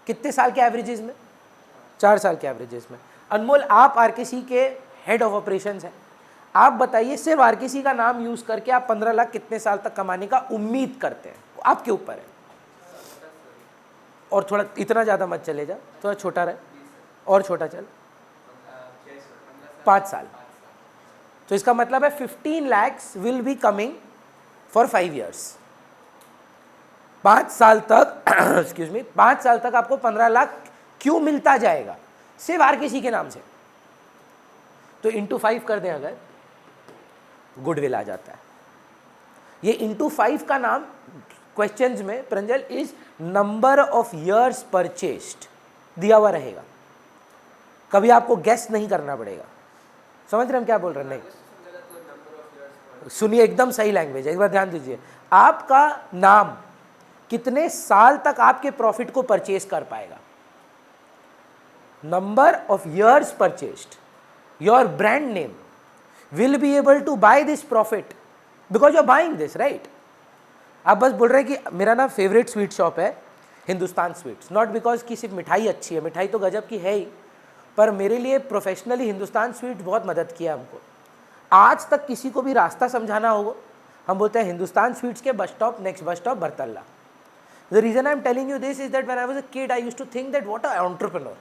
कितने साल के एवरेजेस में, 4 साल के एवरेजेस में। अनमोल आप आरकेसी के हेड ऑफ ऑपरेशंस हैं, आप बताइए सिर्फ आरकेसी का नाम यूज करके आप 15 लाख कितने साल तक कमाने का उम्मीद करते हैं, आपके ऊपर है। और थोड़ा इतना ज़्यादा मत चले जा, थोड़ा छोटा रहे, और छोटा चल, 5 साल। तो इसका मतलब है 15 lakhs will be coming for 5 years। 5 साल तक एक्सक्यूज मी, 5 साल तक आपको 15 लाख क्यों मिलता जाएगा, सिर्फ आरकेसी के नाम से। तो इंटू 5 कर दें अगर, गुडविल आ जाता है। ये इंटू 5 का नाम क्वेश्चंस में Pranjal is number of years purchased दिया हुआ रहेगा, कभी आपको गेस नहीं करना पड़ेगा। समझ रहे हम क्या बोल रहे हैं? नहीं, सुनिए, एकदम सही लैंग्वेज है, एक बार ध्यान दीजिए। आपका नाम कितने साल तक आपके प्रॉफिट को परचेज कर पाएगा, number of years purchased, your brand name will be able to buy this profit because you're buying this, right? आप बस बोल रहे हैं कि मेरा ना फेवरेट स्वीट शॉप है हिंदुस्तान स्वीट्स, नॉट बिकॉज कि सिर्फ मिठाई अच्छी है, मिठाई तो गजब की है ही, पर मेरे लिए प्रोफेशनली हिंदुस्तान स्वीट्स बहुत मदद किया हमको। आज तक किसी को भी रास्ता समझाना होगा, हम बोलते हैं हिंदुस्तान स्वीट्स के bus stop, next bus stop Bartala. The reason I am telling you this is that when I was a kid I used to think that what a entrepreneur.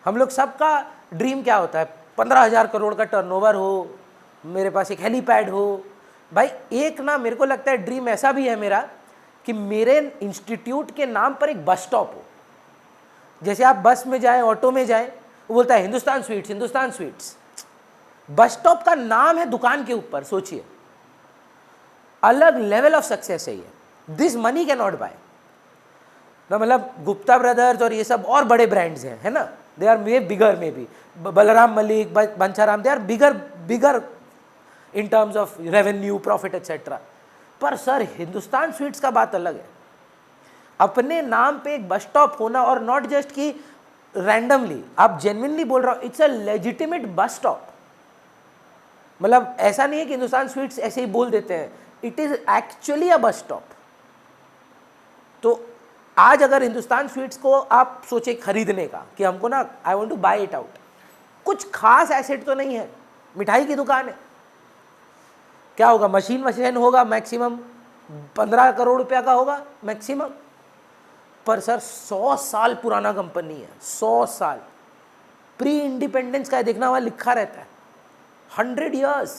हम लोग सबका ड्रीम क्या होता है, 15,000 करोड़ का टर्नओवर हो, मेरे पास एक हेलीपैड हो। भाई एक ना मेरे को लगता है ड्रीम ऐसा भी है मेरा कि मेरे इंस्टीट्यूट के नाम पर एक बस स्टॉप हो। जैसे आप बस में जाएं, ऑटो में जाएं, वो बोलता है Hindustan sweets, Hindustan sweets. Bus stop का नाम है दुकान के ऊपर, सोचिए, अलग लेवल ऑफ सक्सेस है ये। This money can not buy ना। मतलब गुप्ता ब्रदर्स और ये सब और बड़े ब्रांड्स हैं, है ना, they are may bigger, may be Balaram Mullick, Banchharam, they are bigger in terms of revenue, profit etcetera. पर सर हिंदुस्तान स्वीट्स का बात अलग है। अपने नाम पे एक बस स्टॉप होना, और नॉट जस्ट कि रैंडमली, आप जेन्युइनली बोल रहा हो, it's a legitimate bus stop. मतलब ऐसा नहीं है कि हिंदुस्तान स्वीट्स ऐसे ही बोल देते हैं, it is actually a bus stop. तो आज अगर हिंदुस्तान स्वीट्स को आप सोचे खरीदने का कि हमको ना, I want to buy it out, कुछ खास एसेट तो नहीं है, मिठाई की दुकान है, क्या होगा, मशीन होगा, मैक्सिमम 15 करोड़ रुपया का होगा मैक्सिमम। पर सर 100 साल पुराना कंपनी है, 100 साल, प्री इंडिपेंडेंस का देखना हुआ लिखा रहता है, 100 years।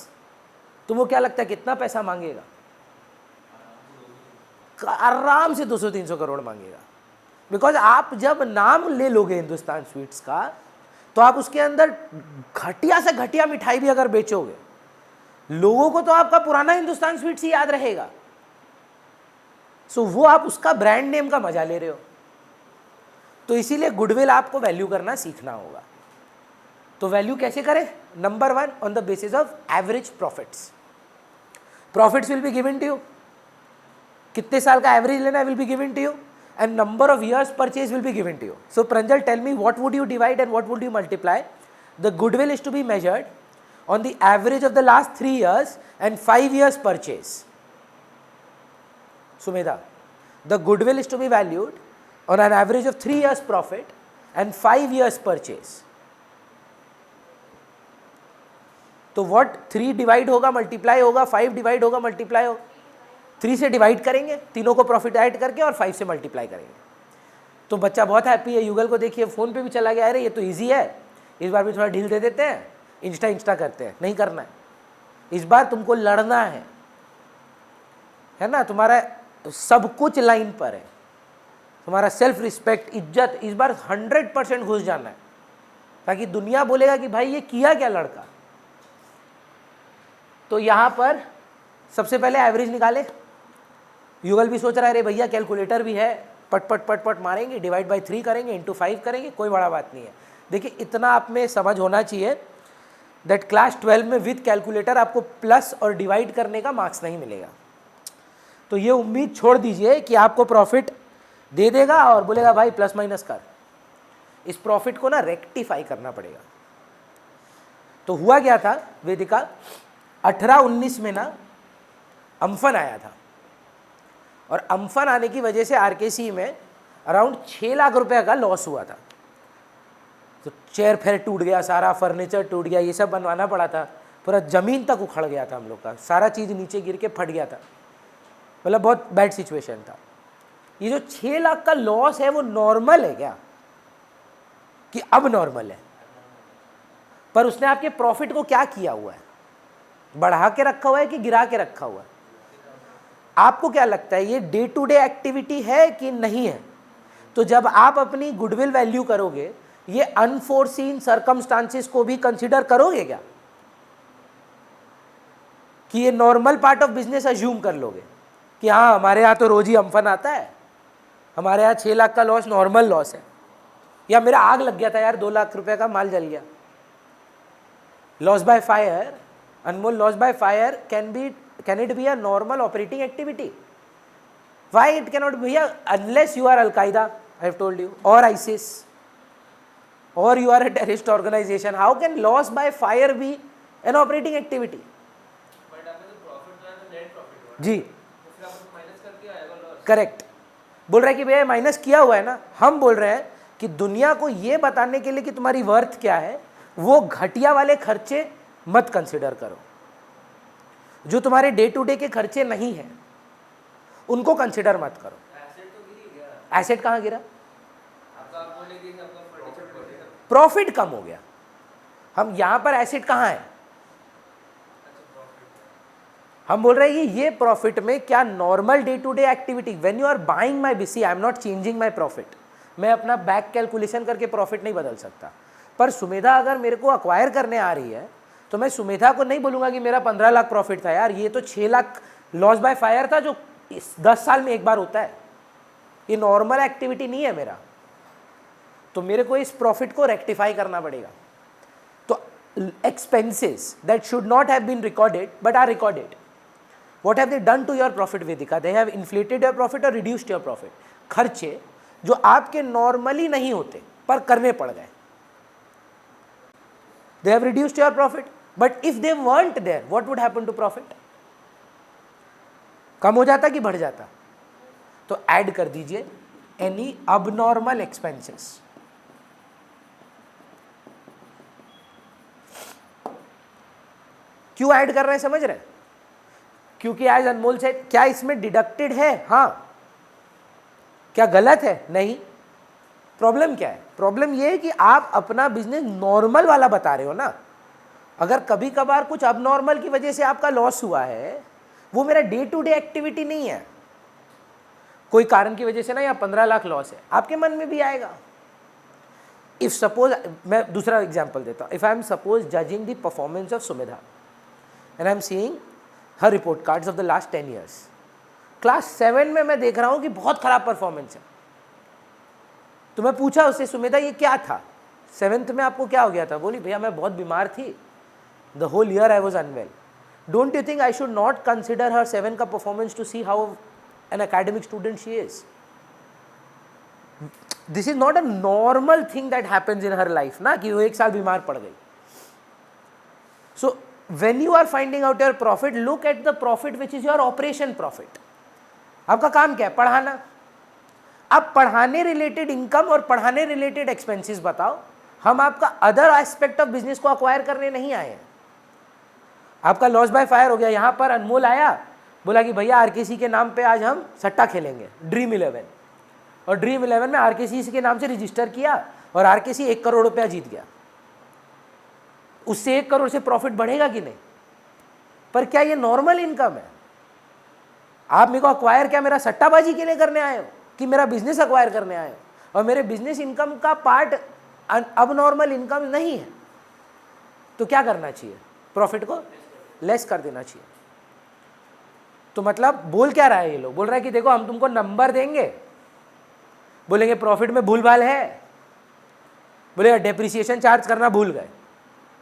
तुमको क्या लगता है कितना पैसा मांगेगा? आराम से 200-300 करोड़ मांगेगा। बिकॉज आप जब नाम ले लोगे हिंदुस्तान स्वीट्स का, तो आप उसके अंदर घटिया से घटिया मिठाई भी अगर बेचोगे, लोगों को तो आपका पुराना हिंदुस्तान स्वीट्स ही याद रहेगा। सो वो आप उसका ब्रांड नेम का मजा ले रहे हो। तो इसीलिए गुडविल आपको वैल्यू करना सीखना होगा। तो वैल्यू कैसे करें? Number 1, on the basis of average profits. Profits will be given to you, कितने साल का एवरेज लेना will be given to you, and number of years purchase will be given to you. So Pranjal, tell me what would you divide and what would you multiply? The goodwill is to be measured on the average of the last 3 years and 5 years purchase. Sumedha, the goodwill is to be valued on an average of 3 years profit and 5 years purchase. तो what 3 divide होगा multiply होगा, 5 divide होगा multiply होगा। 3 से divide करेंगे तीनों को profit add करके, और 5 से मल्टीप्लाई करेंगे। तो बच्चा बहुत हैप्पी है। युगल को देखिए फ़ोन पे भी चला गया, अरे ये तो इजी है, इस बार भी थोड़ा ढील दे देते हैं, इंस्टा करते हैं। नहीं करना है, इस बार तुमको लड़ना है ना। तुम्हारा सब कुछ लाइन पर है, तुम्हारा सेल्फ रिस्पेक्ट, इज्जत, इस बार 100% घुस जाना है, ताकि दुनिया बोलेगा कि भाई ये किया क्या लड़का। तो यहाँ पर सबसे पहले एवरेज निकाले। युगल भी सोच रहा है अरे भैया कैलकुलेटर भी है, पट पट पट पट मारेंगे, डिवाइड बाई 3 करेंगे, इंटू 5 करेंगे, कोई बड़ा बात नहीं है। देखिए इतना आप में समझ होना चाहिए दैट क्लास 12 में विद कैलकुलेटर आपको प्लस और डिवाइड करने का मार्क्स नहीं मिलेगा। तो ये उम्मीद छोड़ दीजिए कि आपको प्रॉफिट दे देगा और बोलेगा भाई प्लस माइनस कर। इस प्रॉफिट को ना रेक्टिफाई करना पड़ेगा। तो हुआ क्या था वेदिका, 18-19 में ना अम्फन आया था, और अम्फन आने की वजह से आरकेसी में अराउंड 6 लाख रुपए का लॉस हुआ था। तो चेयर फेयर टूट गया, सारा फर्नीचर टूट गया, ये सब बनवाना पड़ा था, पूरा ज़मीन तक उखड़ गया था हम लोग का, सारा चीज़ नीचे गिर के फट गया था, मतलब बहुत बैड सिचुएशन था। ये जो 6 लाख का लॉस है वो नॉर्मल है क्या, कि अब नॉर्मल है? पर उसने आपके प्रॉफिट को क्या किया हुआ है, बढ़ा के रखा हुआ है कि गिरा के रखा हुआ है? आपको क्या लगता है ये डे टू डे एक्टिविटी है कि नहीं है? तो जब आप अपनी गुडविल वैल्यू करोगे, ये अनफोर्सीन सर्कमस्टांसेस को भी कंसीडर करोगे क्या, कि ये normal part of business assume कर लोगे कि हाँ हमारे यहाँ तो रोज ही अम्फन आता है, हमारे यहाँ 6 लाख का लॉस नॉर्मल लॉस है, या मेरा आग लग गया था यार 2 लाख रुपए का माल जल गया। Loss by fire, Anmol, loss by fire can it be a normal operating activity? Why it cannot be? Unless you are Al-Qaeda, I have told you, or ISIS, or you are a terrorist organization, how can loss by fire be an operating activity? But अगर तो profit है तो net profit हुआ जी, तो फिर आपको minus करके आएगा लॉस। करेक्ट। बोल रहा है कि भैया माइनस किया हुआ है ना। हम बोल रहे हैं कि दुनिया को ये बताने के लिए कि तुम्हारी वर्थ क्या है, वो घटिया वाले खर्चे मत कंसिडर करो, जो तुम्हारे डे टू डे के खर्चे नहीं हैं उनको कंसिडर मत करो। एसेट तो गिर ही गया। एसेट कहाँ गिरा? आपका आप बोलेंगे कि आपका फर्नीचर बढ़ेगा, प्रॉफिट कम हो गया। हम यहाँ पर एसेट कहाँ है? अच्छा प्रॉफिट। हम बोल रहे हैं कि ये प्रॉफिट में क्या normal day to day activity, when you are buying my BC, I am not changing my profit. मैं अपना बैक कैलकुलेशन करके प्रॉफिट नहीं बदल सकता। पर सुमेधा अगर मेरे को अक्वायर करने आ रही है तो मैं सुमेधा को नहीं बोलूँगा कि मेरा 15 लाख प्रॉफिट था यार, ये तो 6 लाख लॉस बाय फायर था जो 10 साल में एक बार होता है, ये नॉर्मल एक्टिविटी नहीं है मेरा। तो मेरे को इस प्रॉफिट को रेक्टिफाई करना पड़ेगा। तो expenses that should not have been recorded but are recorded, what have they done to your profit Vedika? They have inflated your profit और रिड्यूस्ड योर प्रॉफिट। खर्चे जो आपके नॉर्मली नहीं होते पर करने पड़ गए, they have reduced your profit, but if they weren't there, what would happen to profit? कम हो जाता कि बढ़ जाता? तो ऐड कर दीजिए any abnormal expenses। क्यों ऐड कर रहे हैं समझ रहे हैं? क्योंकि एज अनमोल से क्या इसमें डिडक्टेड है? हाँ। क्या गलत है? नहीं। प्रॉब्लम क्या है? प्रॉब्लम ये है कि आप अपना बिजनेस नॉर्मल वाला बता रहे हो ना, अगर कभी कभार कुछ अबनॉर्मल की वजह से आपका लॉस हुआ है, वो मेरा डे टू डे एक्टिविटी नहीं है, कोई कारण की वजह से ना, या 15 लाख लॉस है, आपके मन में भी आएगा। इफ सपोज, मैं दूसरा एग्जांपल देता हूँ, if I am suppose judging the performance of Sumedha and I am seeing her report cards of the last 10 years, class 7 में मैं देख रहा हूँ कि बहुत खराब परफॉर्मेंस है, तो मैं पूछा उससे, सुमेधा ये क्या था, 7th में आपको क्या हो गया था? बोली भैया मैं बहुत बीमार थी, the whole year I was unwell. Don't you think I should not consider her 7 का performance to see how an academic student she is? This is not a normal thing that happens in her life ना, कि वो 1 साल बीमार पड़ गई। So when you are finding out your profit, look at the profit which is your operation profit. आपका काम क्या है? पढ़ाना। अब पढ़ाने रिलेटेड इनकम और पढ़ाने रिलेटेड एक्सपेंसेस बताओ, हम आपका अदर एस्पेक्ट ऑफ बिजनेस को अक्वायर करने नहीं आए हैं। आपका लॉस बाय फायर हो गया, यहाँ पर अनमोल आया, बोला कि भैया आरकेसी के नाम पे आज हम सट्टा खेलेंगे, ड्रीम 11, और ड्रीम 11 में आरकेसी के नाम से रजिस्टर किया और आरकेसी 1 करोड़ रुपया जीत गया। उससे 1 करोड़ से प्रॉफिट बढ़ेगा कि नहीं? पर क्या ये नॉर्मल इनकम है? आप मेरे को अक्वायर क्या मेरा सट्टाबाजी के लिए करने आए हो, कि मेरा बिजनेस अक्वायर करने आए हो? और मेरे बिजनेस इनकम का पार्ट अब नॉर्मल इनकम नहीं है, तो क्या करना चाहिए? प्रॉफिट को लेस कर देना चाहिए। तो मतलब बोल क्या रहा है ये लोग? बोल रहा है कि देखो हम तुमको नंबर देंगे, बोलेंगे प्रॉफिट में भूल भाल है, बोलेगा डेप्रिसिएशन चार्ज करना भूल गए,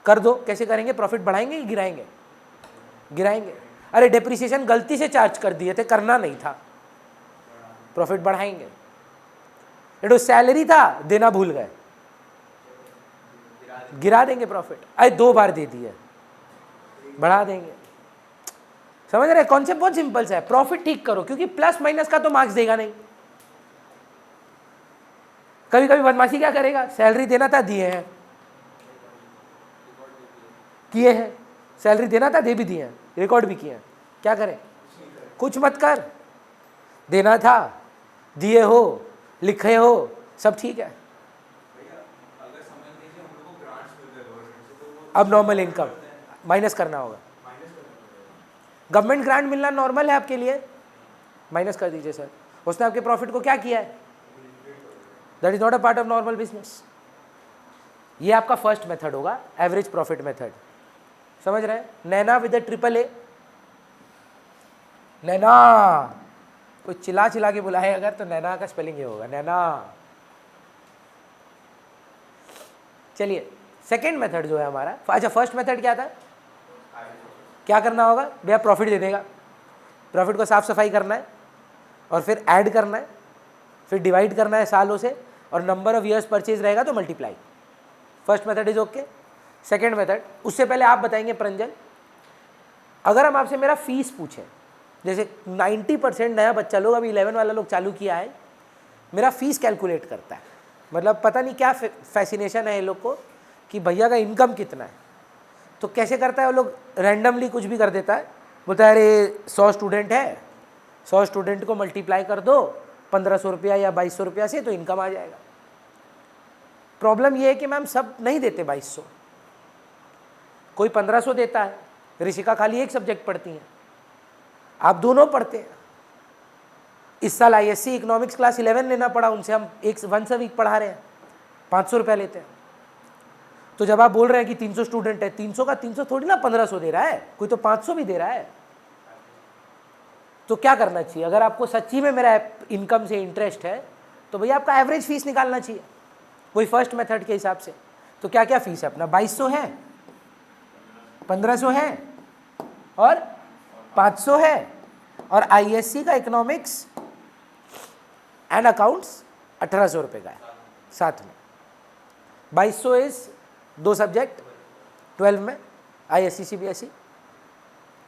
कर दो। कैसे करेंगे? प्रॉफिट बढ़ाएंगे कि गिराएंगे? गिराएंगे। अरे डेप्रिसिएशन गलती से चार्ज कर दिए थे, करना नहीं था, प्रॉफिट बढ़ाएंगे। ये सैलरी था, देना भूल गए, गिरा देंगे प्रॉफिट। अरे 2 बार दे दिए, बढ़ा देंगे। समझ रहे? कॉन्सेप्ट बहुत सिंपल सा है। प्रॉफिट ठीक करो, क्योंकि प्लस माइनस का तो मार्क्स देगा नहीं। कभी कभी बदमाशी क्या करेगा? सैलरी देना था, दिए हैं, किए हैं, सैलरी देना था, दे भी दिए हैं, रिकॉर्ड भी किए हैं, क्या करें? कुछ मत कर, देना था, दिए हो, लिखे हो, सब ठीक है। अब नॉर्मल इनकम माइनस करना होगा। गवर्नमेंट ग्रांट मिलना नॉर्मल है आपके लिए, माइनस कर दीजिए सर। उसने आपके प्रॉफिट को क्या किया है? That is not a part of normal business. ये आपका फर्स्ट मेथड होगा, एवरेज प्रॉफिट मेथड। समझ रहे हैं? नैना विद AAA, नैना, कोई चिल्ला चिल्ला के बुलाए अगर, तो नैना का स्पेलिंग ये होगा, नैना। चलिए सेकेंड मेथड जो है हमारा, अच्छा फर्स्ट मेथड क्या था? क्या करना होगा भैया? प्रॉफिट दे देगा, प्रॉफिट को साफ सफाई करना है और फिर ऐड करना है, फिर डिवाइड करना है सालों से, और नंबर ऑफ ईयर्स परचेज रहेगा तो multiply. First method is okay. Second method, उससे पहले आप बताएंगे प्रंजल, अगर हम आपसे मेरा फीस पूछें, जैसे 90% नया बच्चा लोग, अभी 11 वाला लोग चालू किया है, मेरा फीस कैलकुलेट करता है, मतलब पता नहीं क्या फैसिनेशन है ये लोग को कि भैया का इनकम कितना है। तो कैसे करता है वो लोग? रैंडमली कुछ भी कर देता है, बोलता है अरे 100 स्टूडेंट है, 100 स्टूडेंट को मल्टीप्लाई कर दो 1500 रुपया या 2200 रुपया से, तो इनकम आ जाएगा। प्रॉब्लम ये है कि मैम सब नहीं देते 2200, कोई 1500 देता है। ऋषिका खाली एक सब्जेक्ट पढ़ती हैं, आप दोनों पढ़ते हैं। इस साल ISC इकोनॉमिक्स क्लास 11 लेना पड़ा उनसे, हम once a वीक पढ़ा रहे हैं, 500 रुपया लेते हैं। तो जब आप बोल रहे हैं कि 300 स्टूडेंट है, 300 का 300 थोड़ी ना 1500 दे रहा है, कोई तो 500 भी दे रहा है। तो क्या करना चाहिए? अगर आपको सच्ची में मेरा इनकम से इंटरेस्ट है, तो भैया आपका एवरेज फीस निकालना चाहिए वही फर्स्ट मेथड के हिसाब से। तो क्या क्या फीस है अपना? 2200 है, 1500 है और 500 है, और ISC का इकोनॉमिक्स एंड अकाउंट्स 1800 रुपये का है साथ में। 2200 इज 2 सब्जेक्ट 12 में, ISC CBSE।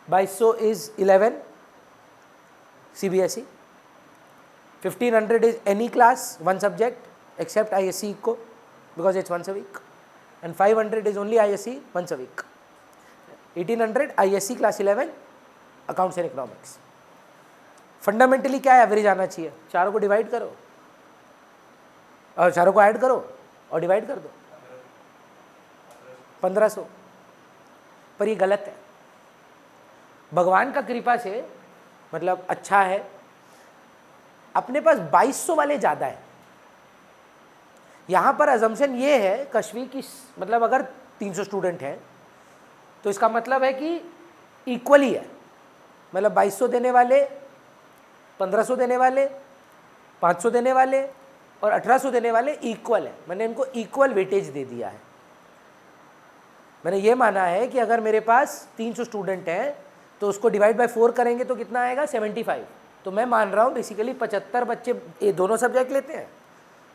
2200 is 11 CBSE। 1500 is any class, 1 subject except ISC को, because it's once a week, and 500 is only ISC once a week। 1800 ISC class 11 accounts and economics। Fundamentally क्या average आना चाहिए? चारों को divide करो और चारों को ऐड करो और डिवाइड कर दो, 1500। पर ये गलत है। भगवान का कृपा से मतलब अच्छा है, अपने पास 2200 वाले ज़्यादा है। यहाँ पर अजम्पशन ये है कश्वी की, मतलब अगर 300 स्टूडेंट हैं तो इसका मतलब है कि इक्वली है, मतलब 2200 देने वाले, 1500 देने वाले, 500 देने वाले और 1800 देने वाले इक्वल है। मैंने इनको इक्वल वेटेज दे दिया है। मैंने ये माना है कि अगर मेरे पास 300 स्टूडेंट हैं तो उसको डिवाइड बाय 4 करेंगे तो कितना आएगा 75। तो मैं मान रहा हूँ बेसिकली 75 बच्चे ये दोनों सब्जेक्ट लेते हैं,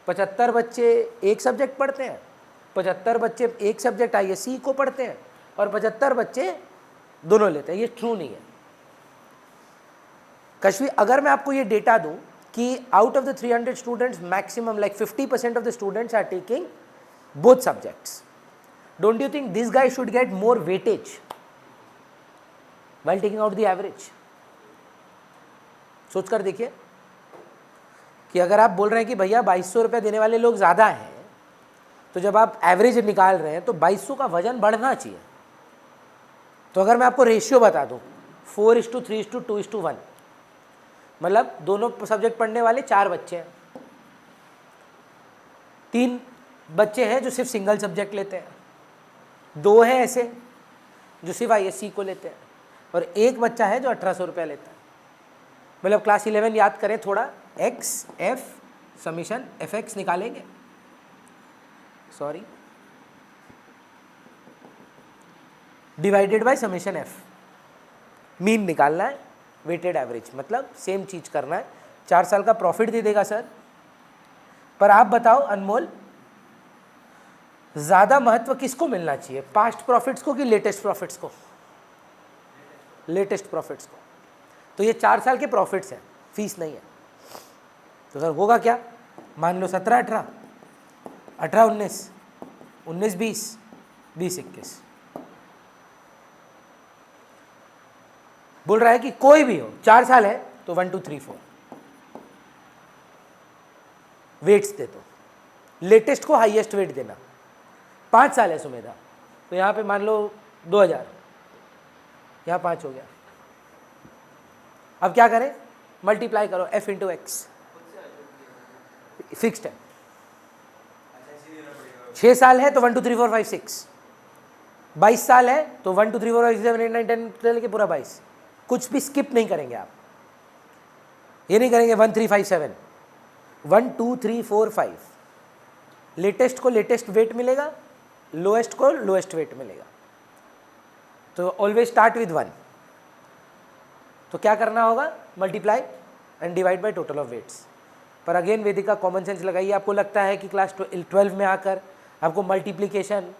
75 बच्चे एक सब्जेक्ट पढ़ते हैं, 75 बच्चे एक सब्जेक्ट ISC को पढ़ते हैं और 75 बच्चे दोनों लेते हैं। ये ट्रू नहीं है कश्वी। अगर मैं आपको ये डेटा दूं कि out of the 300 students maximum like 50% of the students are taking both subjects, don't you think this guy should get more weightage while taking out the average? सोच कर देखिए कि अगर आप बोल रहे हैं कि भैया 2200 रुपये देने वाले लोग ज़्यादा हैं, तो जब आप एवरेज निकाल रहे हैं तो 2200 का वजन बढ़ना चाहिए। तो अगर मैं आपको रेशियो बता दूं 4:3:2:1, मतलब दोनों सब्जेक्ट पढ़ने वाले 4 बच्चे हैं, 3 बच्चे हैं जो सिर्फ सिंगल सब्जेक्ट लेते हैं, 2 हैं ऐसे जो सिर्फ ISC को लेते हैं और 1 बच्चा है जो 1800 रुपया लेता है। मतलब क्लास 11 याद करें थोड़ा, x f समीशन fx निकालेंगे, sorry divided by summation f, mean निकालना है, वेटेड एवरेज, मतलब सेम चीज करना है। 4 साल का प्रॉफिट दे देगा सर। पर आप बताओ अनमोल, ज़्यादा महत्व किसको मिलना चाहिए, पास्ट प्रॉफिट्स को कि लेटेस्ट प्रॉफिट्स को? लेटेस्ट प्रॉफिट्स को। तो ये 4 साल के प्रॉफिट्स हैं, फीस नहीं है। तो सर होगा क्या, मान लो 17-18, 18-19, 19-20, 20-21 बोल रहा है कि कोई भी हो 4 साल है तो 1 2 3 4 वेट्स दे दो, लेटेस्ट को हाईएस्ट वेट देना। 5 साल है सुमेधा, तो यहाँ पे मान लो 2000, यहाँ 5 हो गया। अब क्या करें, मल्टीप्लाई करो f इंटू एक्स, फिक्स्ड है। 6 साल है तो 1 2 3 4 5 6, 22 साल है तो 1 2 3 4 5 6 7 8 9 10 लेके पूरा 22, कुछ भी स्किप नहीं करेंगे आप। ये नहीं करेंगे 1 3 5 7, 1 2 3 4 5, लेटेस्ट को लेटेस्ट वेट मिलेगा, लोएस्ट को लोएस्ट वेट मिलेगा। तो ऑलवेज स्टार्ट विद 1। तो क्या करना होगा, multiply and divide by total of weights. पर अगेन वेदिका कॉमन सेंस लगाइए। आपको लगता है कि क्लास 12 में आकर आपको मल्टीप्लिकेशन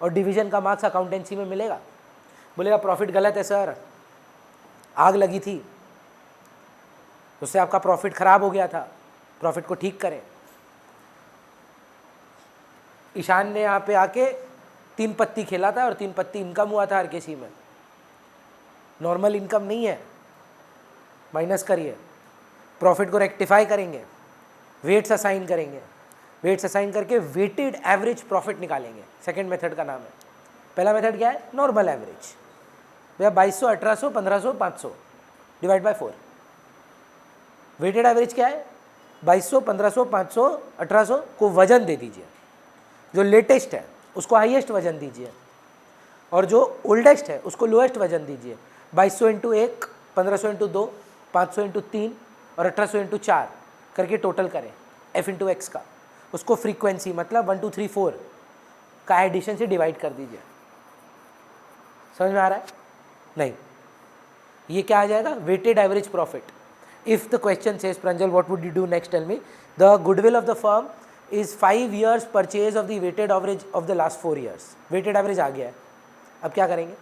और डिवीजन का मार्क्स अकाउंटेंसी में मिलेगा? बोलेगा प्रॉफिट गलत है सर, आग लगी थी उससे आपका प्रॉफिट खराब हो गया था, प्रॉफिट को ठीक करें। ईशान ने यहाँ पे आके 3 पत्ती खेला था और 3 पत्ती इनकम हुआ था RKC में, नॉर्मल इनकम नहीं है। माइनस करिए, प्रॉफिट को रेक्टिफाई करेंगे, वेट्स असाइन करेंगे, वेट्स असाइन करके वेटेड एवरेज प्रॉफिट निकालेंगे। सेकंड मेथड का नाम है। पहला मेथड क्या है, नॉर्मल एवरेज। भैया 2200, 1800, 1500, 500 डिवाइड बाय 4। वेटेड एवरेज क्या है, 2200, 1500, 500, 1800 को वजन दे दीजिए, जो लेटेस्ट है उसको हाईएस्ट वजन दीजिए और जो ओल्डेस्ट है उसको लोएस्ट वजन दीजिए। 2200 इंटू 1, 1500 इंटू 2, 500 इंटू 3 और 1800 इंटू 4 करके टोटल करें f इंटू एक्स का, उसको फ्रीक्वेंसी मतलब 1 2 3 4 का एडिशन से डिवाइड कर दीजिए। समझ में आ रहा है? नहीं, ये क्या आ जाएगा, weighted average profit. If the question says Pranjal what would you do next, tell me. The goodwill of the firm is 5 years purchase of the weighted average of the last 4 years। Weighted average आ गया है, अब क्या करेंगे,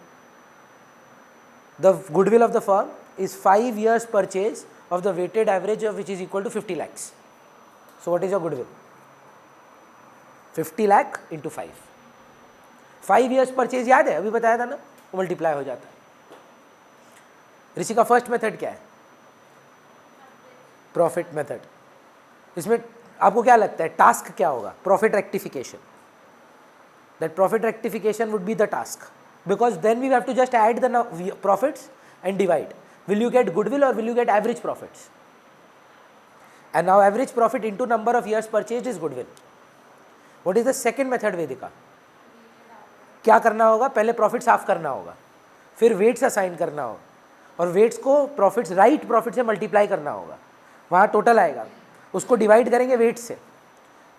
the goodwill of the firm is 5 years purchase of the weighted average of which is equal to 50 lakhs. So what is your goodwill? 50 lakh into 5. 5 years purchase याद है, अभी बताया था ना, वो मल्टीप्लाई हो जाता है। ऋषि का फर्स्ट मेथड क्या है, प्रॉफिट मेथड। इसमें आपको क्या लगता है टास्क क्या होगा, profit rectification. That profit rectification would be the task. because then we have to just add the profits and divide. Will you get goodwill or will you get average profits? And now average profit into number of years purchased is goodwill. What is the second method Vedika? क्या करना होगा? पहले profit साफ करना होगा, फिर weights assign करना होगा, और वेट्स को प्रॉफिट्स राइट प्रॉफिट से मल्टीप्लाई करना होगा, वहाँ टोटल आएगा, उसको डिवाइड करेंगे वेट से,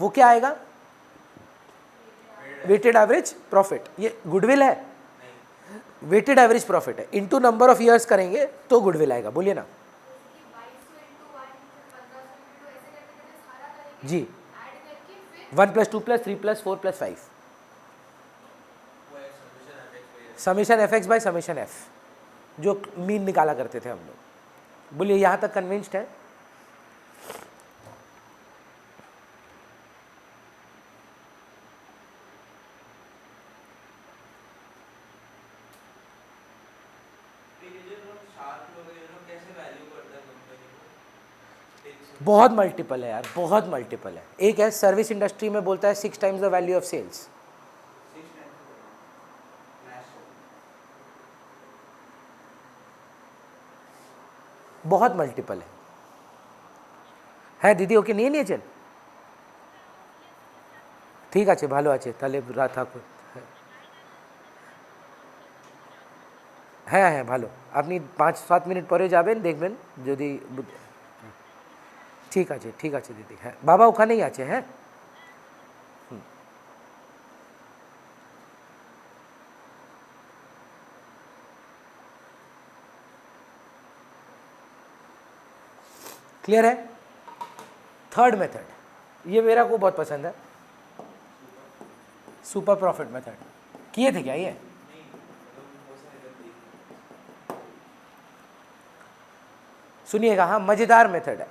वो क्या आएगा? Weighted average profit. ये गुडविल है, वेटेड एवरेज प्रॉफिट है, इनटू नंबर ऑफ ईयर्स करेंगे तो गुडविल आएगा. बोलिए ना जी. 1 + 2 + 3 + 4 + 5 summation F X by summation F, जो मीन निकाला करते थे हम लोग. बोलिए यहाँ तक कन्विंस्ड है? बहुत मल्टीपल है यार, बहुत मल्टीपल है. एक है सर्विस इंडस्ट्री में बोलता है 6 times the value of sales. बहुत मल्टीपल है दीदी. ओके नहीं नहीं चल ঠিক আছে, ভালো আছে তাহলে থাকুন. হ্যাঁ হ্যাঁ ভালো, আপনি 5-7 মিনিট পরে যাবেন, দেখবেন যদি ঠিক আছে দিদি. হ্যাঁ বাবা ওখানেই আছে. হ্যাঁ क्लियर है? थर्ड मेथड, ये मेरा को बहुत पसंद है, सुपर प्रॉफिट मेथड. किए थे क्या ये? सुनिएगा, हाँ मज़ेदार मेथड है.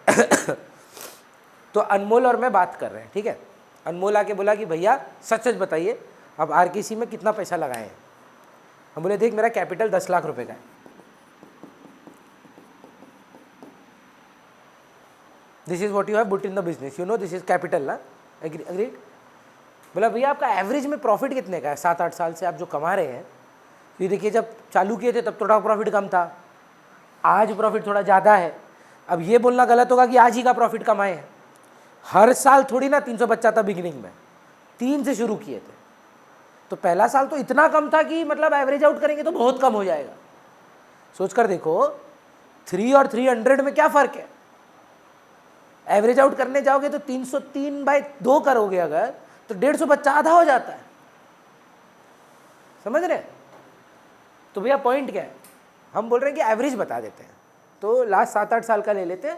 तो अनमोल और मैं बात कर रहे हैं, ठीक है. अनमोल आके बोला कि भैया सच सच बताइए अब आरकेसी में कितना पैसा लगाए हैं. हम बोले देख मेरा कैपिटल 10 लाख रुपए का है. This is what you have boot in the business, you know this is capital ना. अग्रीड. बोला भैया आपका एवरेज में प्रॉफिट कितने का है 7-8 साल से आप जो कमा रहे हैं? ये देखिए जब चालू किए थे तब थोड़ा प्रॉफिट कम था, आज प्रॉफिट थोड़ा ज़्यादा है. अब ये बोलना गलत होगा कि आज ही का प्रॉफिट कमाए हैं. हर साल थोड़ी ना 300 बच्चा था बिगिनिंग में, 3 से शुरू किए थे. तो पहला साल तो इतना कम था कि मतलब एवरेज आउट करेंगे तो बहुत कम हो जाएगा. सोच कर देखो 3 और 300 में क्या फ़र्क है. एवरेज आउट करने जाओगे तो 303/2 करोगे अगर, तो 150 बच्चा आधा हो जाता है. समझ रहे? तो भैया पॉइंट क्या है, हम बोल रहे हैं कि एवरेज बता देते हैं. तो लास्ट 7-8 साल का ले लेते हैं.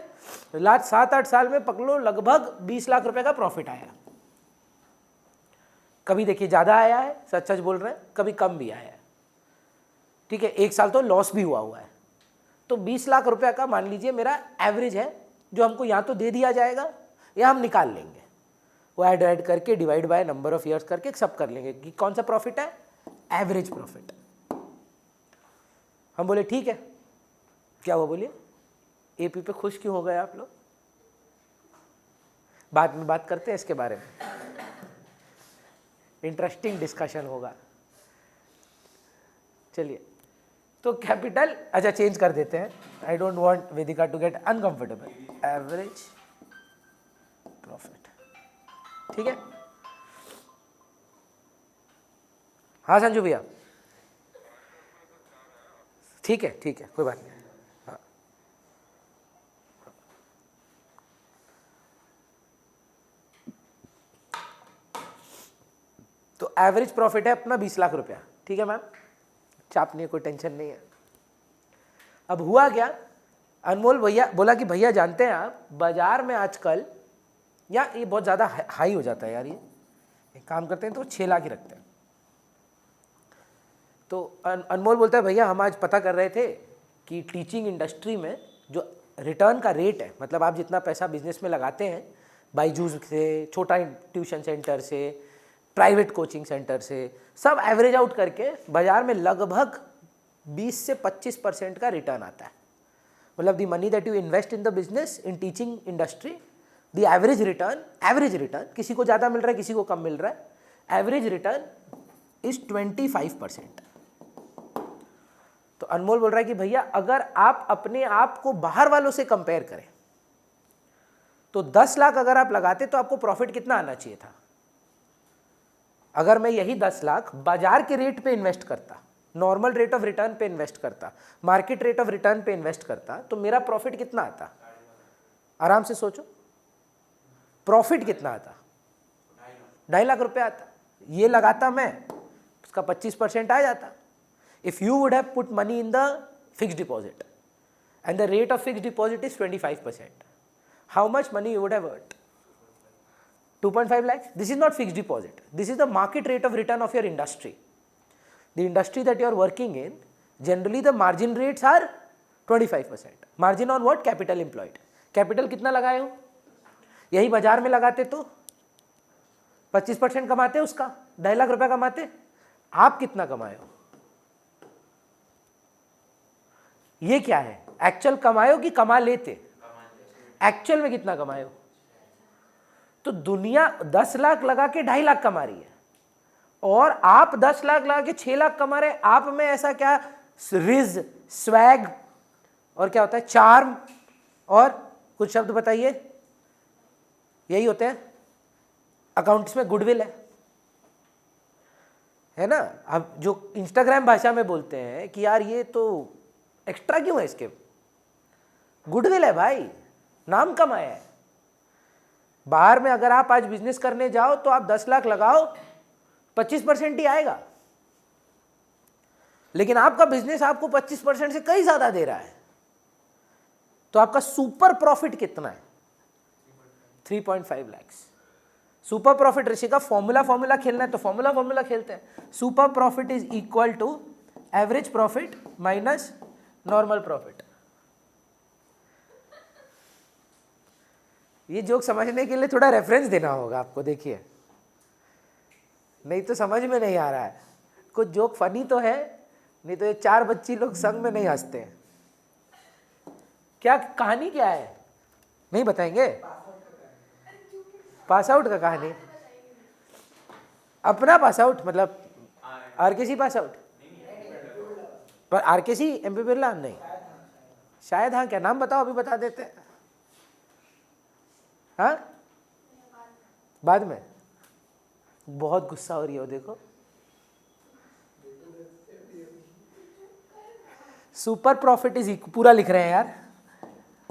तो लास्ट 7-8 साल में पकड़ो लगभग 20 लाख रुपए का प्रॉफिट आया. कभी देखिए ज़्यादा आया है, सच सच बोल रहे हैं, कभी कम भी आया है. ठीक है, एक साल तो लॉस भी हुआ है. तो 20 लाख रुपए का मान लीजिए मेरा एवरेज है, जो हमको या तो दे दिया जाएगा या हम निकाल लेंगे. वो ऐड करके divide by number of years करके सब कर लेंगे कि कौन सा प्रॉफिट है, एवरेज प्रॉफिट. हम बोले ठीक है. क्या हुआ बोलिए? एपी पे खुश क्यों हो गए आप लोग? बाद में बात करते हैं इसके बारे में, इंटरेस्टिंग डिस्कशन होगा. चलिए तो कैपिटल अच्छा चेंज कर देते हैं. I don't want Vedika to get uncomfortable. Average profit, ठीक है. हाँ संजू भैया ठीक है कोई बात नहीं. हाँ तो एवरेज प्रॉफिट है अपना 20 लाख रुपया, ठीक है मैम, चापनी है, कोई टेंशन नहीं है. अब हुआ क्या, अनमोल भैया बोला कि भैया जानते हैं आप बाजार में आजकल, या ये बहुत ज़्यादा हाई हो जाता है यार, ये एक काम करते हैं तो 6 लाख ही रखते हैं. तो अनमोल बोलता है भैया हम आज पता कर रहे थे कि टीचिंग इंडस्ट्री में जो रिटर्न का रेट है, मतलब आप जितना पैसा बिजनेस में लगाते हैं बाईजूस से, छोटा ट्यूशन सेंटर से, प्राइवेट कोचिंग सेंटर से, सब एवरेज आउट करके बाजार में लगभग 20 से 25% का रिटर्न आता है. मतलब the money that you invest in the business in teaching industry, the average return किसी को ज़्यादा मिल रहा है, किसी को कम मिल रहा है, एवरेज रिटर्न इज 25%. तो अनमोल बोल रहा है कि भैया अगर आप अपने आप को बाहर वालों से कंपेयर करें तो 10 लाख अगर आप लगाते तो आपको प्रॉफिट कितना आना चाहिए था? अगर मैं यही 10 लाख बाजार के रेट पे इन्वेस्ट करता, नॉर्मल रेट ऑफ रिटर्न पे इन्वेस्ट करता, मार्केट रेट ऑफ रिटर्न पे इन्वेस्ट करता, तो मेरा प्रॉफिट कितना आता? आराम से सोचो, प्रॉफिट कितना आता? 2.5 लाख रुपए आता। ये लगाता मैं, उसका 25% आ जाता। If you would have put money in the fixed deposit and the rate of fixed deposit is 25%, how much money you would have earned? 2.5 lakhs. This is not fixed deposit. This is the market rate of return of your industry. The industry that you are working in, generally the margin rates are 25%. Margin on what? Capital employed. Capital कितना लगाए हो? यही बाजार में लगाते तो 25% कमाते उसका, 2.5 लाख रुपया कमाते। आप कितना कमाए हो? ये क्या है? एक्चुअल कमाए हो कि कमा लेते? एक्चुअल में कितना कमाए हो? तो दुनिया 10 लाख लगा के 2.5 लाख कमा रही है और आप 10 लाख लगा के 6 लाख कमा रहे। आप में ऐसा क्या रिज, स्वैग और क्या होता है, चार्म और कुछ शब्द बताइए, यही होते हैं। अकाउंट्स में गुडविल है ना। अब जो इंस्टाग्राम भाषा में बोलते हैं कि यार ये तो एक्स्ट्रा क्यों है, इसके गुडविल है भाई, नाम कमाया है। बाहर में अगर आप आज बिजनेस करने जाओ तो आप 10 लाख लगाओ, 25% ही आएगा, लेकिन आपका बिजनेस आपको 25% से कहीं ज्यादा दे रहा है, तो आपका सुपर प्रॉफिट कितना है? 3.5 lakhs। सुपर प्रॉफिट ऋषि का फॉर्मूला खेलना है तो फॉर्मूला खेलते हैं। Super profit is equal to average profit minus normal profit. ये जोक समझने के लिए थोड़ा रेफरेंस देना होगा आपको, देखिए, नहीं तो समझ में नहीं आ रहा है। कुछ जोक फनी तो है, नहीं तो ये 4 बच्ची लोग संग में नहीं हंसते हैं। क्या कहानी क्या है, नहीं बताएंगे? पास आउट का कहानी, अपना पास आउट मतलब आरकेसी पास आउट, पर आरकेसी एमपी बिरला नहीं शायद। हाँ, क्या नाम बताओ, अभी बता देते हैं। हाँ, बाद में। बहुत गुस्सा हो रही हो, देखो। सुपर प्रॉफिट इज पूरा लिख रहे हैं यार।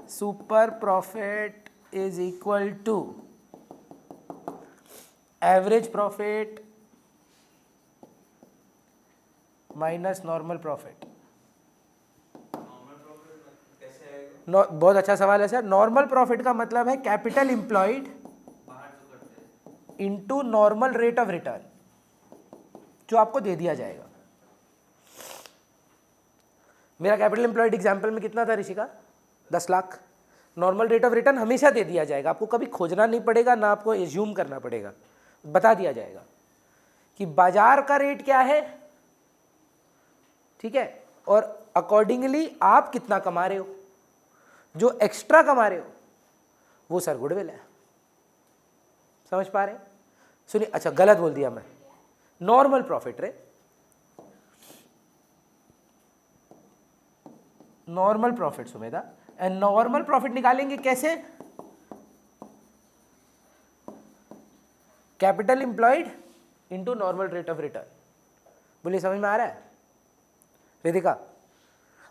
Super profit is equal to average profit minus normal profit. बहुत अच्छा सवाल है सर। नॉर्मल प्रॉफिट का मतलब है capital employed into normal rate of return जो आपको दे दिया जाएगा। मेरा कैपिटल एम्प्लॉयड एग्जांपल में कितना था Rishika? 10 lakh. Normal rate of return हमेशा दे दिया जाएगा, आपको कभी खोजना नहीं पड़ेगा, ना आपको एज्यूम करना पड़ेगा, बता दिया जाएगा कि बाजार का रेट क्या है, ठीक है, और अकॉर्डिंगली आप कितना कमा रहे हो। जो एक्स्ट्रा कमा रहे हो वो सर गुडविल है। समझ पा रहे हैं? सुनिए, अच्छा गलत बोल दिया मैं, नॉर्मल प्रॉफिट रे, normal profit Sumedha. And normal profit निकालेंगे कैसे? Capital employed into normal rate of return. बोलिए, समझ में आ रहा है रितिका?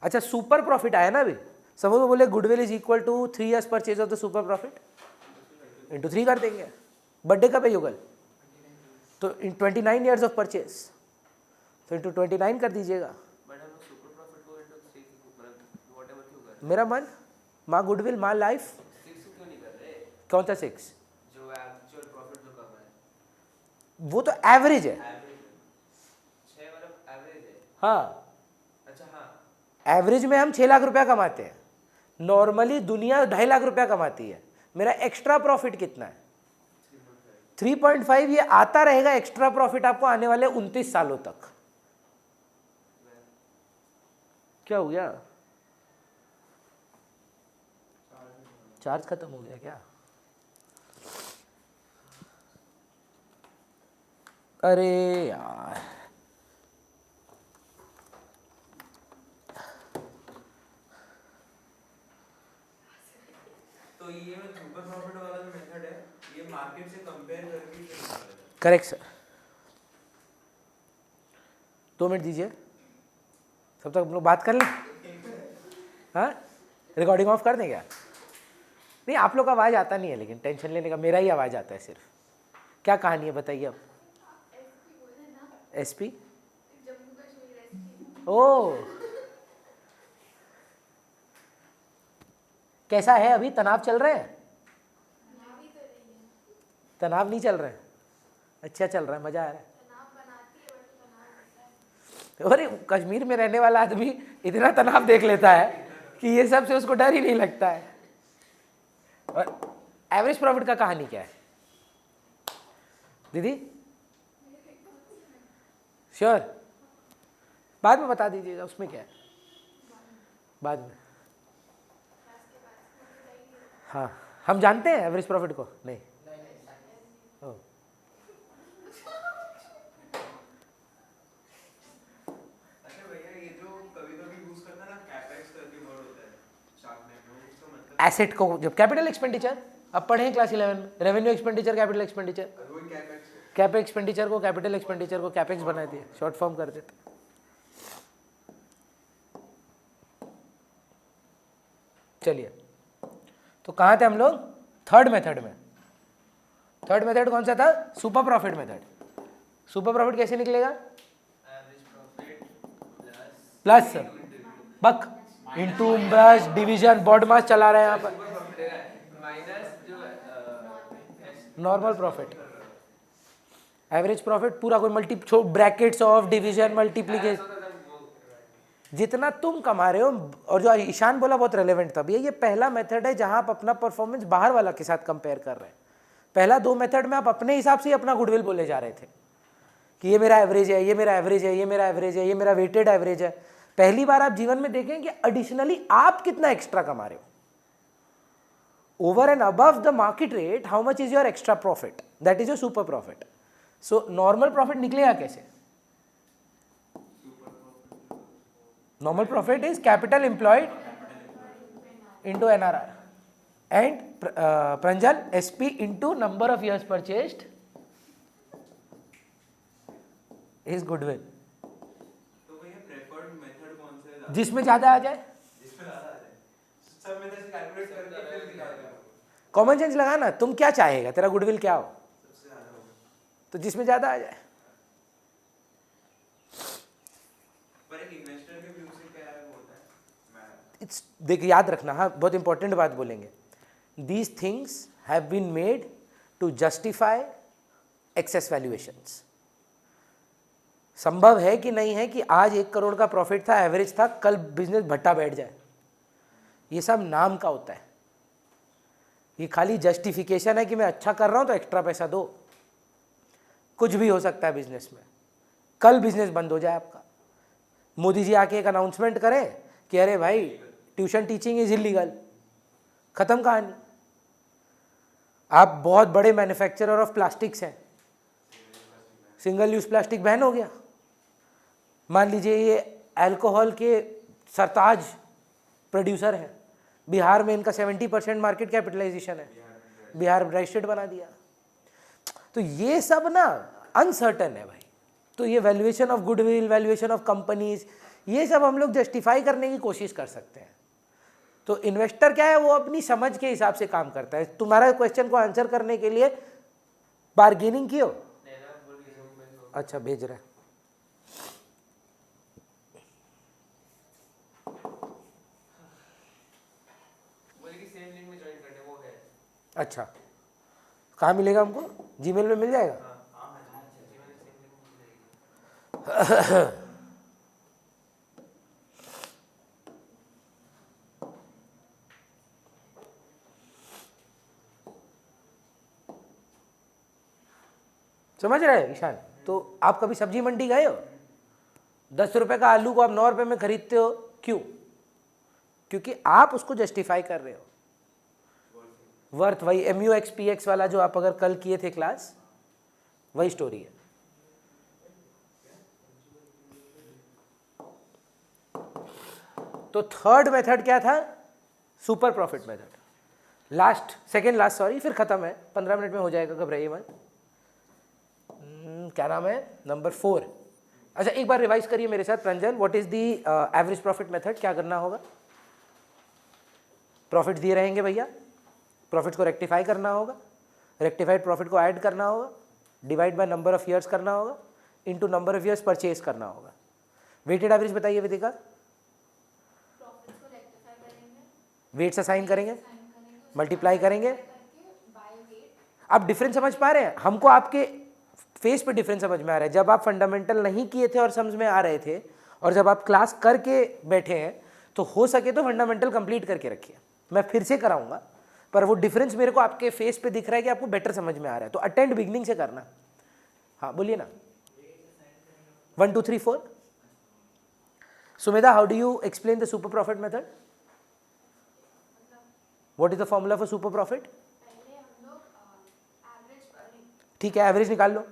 अच्छा, सुपर प्रॉफिट आया ना अभी, सब लोग बोले goodwill is equal to 3 years purchase of the super profit into 3 कर देंगे। बर्थडे कब है युगल? तो इन 29 years ऑफ परचेज, तो इंटू 29 कर दीजिएगा। मेरा मन, माँ गुडविल, माँ लाइफ। 6 क्यों नहीं कर रहे? कौन सा 6? जो एक्चुअल प्रॉफिट जो कमा है, वो तो एवरेज है। एवरेज 6 मतलब एवरेज है। हाँ, अच्छा, हाँ, एवरेज में हम 6 लाख रुपया कमाते हैं, नॉर्मली दुनिया 2.5 लाख रुपया कमाती है। मेरा एक्स्ट्रा प्रॉफिट कितना है? 3.5। ये आता रहेगा एक्स्ट्रा प्रॉफिट आपको आने वाले 29 सालों तक। क्या हो गया? चार्ज खत्म हो गया क्या? अरे यार, ये सुपर प्रॉफिट वाला जो मेथड है ये मार्केट से कंपेयर करके ही करना पड़ेगा। Correct sir. 2 मिनट दीजिए, सब तक हम लोग बात कर लें। हाँ, रिकॉर्डिंग ऑफ कर दें क्या? नहीं, आप लोग का आवाज़ आता नहीं है, लेकिन टेंशन लेने का, मेरा ही आवाज़ आता है सिर्फ। क्या कहानी है बताइए अब। एसपी, ओ कैसा है अभी? तनाव चल रहे हैं? तनाव नहीं चल रहे हैं? अच्छा चल रहा है, मजा आ रहा है। अरे कश्मीर में रहने वाला आदमी इतना तनाव देख लेता है कि ये सब से उसको डर ही नहीं लगता है। और एवरेज प्रॉफिट का कहानी क्या है दीदी? श्योर, बाद में बता दीजिएगा, उसमें क्या है बाद में। हाँ, हम जानते हैं एवरेज प्रॉफिट को? नहीं। ओ, अच्छा भैया, ये जो कभी-कभी यूज करता है ना कैपेक्स करके वर्ड होता है शार्क टैंक में, उसका मतलब एसेट को जब कैपिटल एक्सपेंडिचर, अब पढ़े हैं क्लास 11 में, रेवेन्यू एक्सपेंडिचर, कैपिटल एक्सपेंडिचर। वही कैपेक्स है। कैप एक्सपेंडिचर को कैपिटल एक्सपेंडिचर को कैपेक्स बना दिया, शॉर्ट फॉर्म कर देते। चलिए, तो कहाँ थे हम लोग? थर्ड मेथड में। थर्ड मेथड कौन सा था? Super profit method. Super profit कैसे निकलेगा? एवरेज प्रॉफिट प्लस बक इंटू ब्रश डिवीजन बॉड मास चला रहे हैं यहाँ पर, माइनस जो नॉर्मल प्रॉफिट। एवरेज प्रॉफिट पूरा कोई multi brackets of division multiplication, जितना तुम कमा रहे हो। और जो ईशान बोला बहुत रेलेवेंट था भैया, ये पहला मेथड है जहां आप अपना परफॉर्मेंस बाहर वाला के साथ कंपेयर कर रहे हैं। पहला 2 मेथड में आप अपने हिसाब से ही अपना गुडविल बोले जा रहे थे कि ये मेरा एवरेज है, ये मेरा एवरेज है, ये मेरा एवरेज है, ये मेरा वेटेड एवरेज है। पहली बार आप जीवन में देखें कि एडिशनली आप कितना एक्स्ट्रा कमा रहे हो over and above the market rate, how much is your extra profit, that is your super profit. So normal profit निकलेगा कैसे? Normal profit is capital employed into NRR and Pranjal SP into number of years purchased is goodwill. तो भैया preferred method कौन सा है? जिसमें ज्यादा आ जाए, जिसमें ज्यादा आ जाए सब में से कैलकुलेट करके फिर दिखा देगा। कॉमन सेंस लगाना, तुम क्या चाहेगा, तेरा गुडविल क्या हो? सबसे ज्यादा होगा। तो जिसमें ज्यादा आ जाए। पर एक इन्वेस्टर के व्यू से क्या है वो होता है मैं इट्स देख, याद रखना, हाँ बहुत इंपॉर्टेंट बात बोलेंगे। These things have been made to justify excess valuations. संभव है कि नहीं है कि आज 1 करोड़ का प्रॉफिट था, एवरेज था, कल बिजनेस भट्टा बैठ जाए। ये सब नाम का होता है, ये खाली जस्टिफिकेशन है कि मैं अच्छा कर रहा हूं तो एक्स्ट्रा पैसा दो। कुछ भी हो सकता है बिजनेस में, कल बिजनेस बंद हो जाए आपका। मोदी जी आके एक अनाउंसमेंट करें कि अरे भाई ट्यूशन टीचिंग इज इलीगल, खत्म कहानी। आप बहुत बड़े मैन्युफैक्चरर ऑफ प्लास्टिक्स हैं, सिंगल यूज प्लास्टिक बैन हो गया। मान लीजिए ये अल्कोहल के सरताज प्रोड्यूसर हैं, बिहार में इनका 70% मार्केट कैपिटलाइजेशन है, बिहार ड्राई स्टेट बना दिया। तो ये सब ना अनसर्टन है भाई। तो ये valuation of goodwill, valuation of companies, ये सब हम लोग जस्टिफाई करने की कोशिश कर सकते हैं। तो इन्वेस्टर क्या है, वो अपनी समझ के हिसाब से काम करता है। तुम्हारा क्वेश्चन को आंसर करने के लिए बार्गेनिंग की हो? अच्छा, भेज रहा है। अच्छा, कहाँ मिलेगा हमको? जीमेल में मिल जाएगा? समझ रहे हैं ईशान? तो आप कभी सब्जी मंडी गए हो? 10 रुपए का आलू को आप 9 रुपए में खरीदते हो, क्यों? क्योंकि आप उसको जस्टिफाई कर रहे हो। वर्थ, वही MUX/PX वाला जो आप अगर कल किए थे क्लास, वही स्टोरी है। तो थर्ड मेथड क्या था? Super profit method. Last, second last, sorry, फिर खत्म है, 15 मिनट में हो जाएगा, घबराइए मत। क्या नाम है, नंबर 4। अच्छा एक बार रिवाइज करिए मेरे साथ Pranjan, what is the average profit method, क्या करना होगा? प्रॉफिट दिए रहेंगे भैया, प्रॉफिट को रेक्टिफाई करना होगा, रेक्टिफाइड प्रॉफिट को ऐड करना होगा, divide by number of years करना होगा, into number of years purchase करना होगा। वेटेड एवरेज बताइए विदिका। वेट्स असाइन करेंगे, मल्टीप्लाई करेंगे। आप डिफरेंस समझ पा रहे हैं? हमको आपके फेस पे डिफरेंस समझ में आ रहा है। जब आप फंडामेंटल नहीं किए थे और समझ में आ रहे थे, और जब आप क्लास करके बैठे हैं, तो हो सके तो फंडामेंटल कंप्लीट करके रखिए। मैं फिर से कराऊंगा, पर वो डिफरेंस मेरे को आपके फेस पे दिख रहा है कि आपको बेटर समझ में आ रहा है, तो अटेंड बिगनिंग से करना। हाँ बोलिए ना। 1 2 3 4। Sumedha, how do you explain the super profit method? What is the formula for super profit? ठीक है, एवरेज निकाल लो।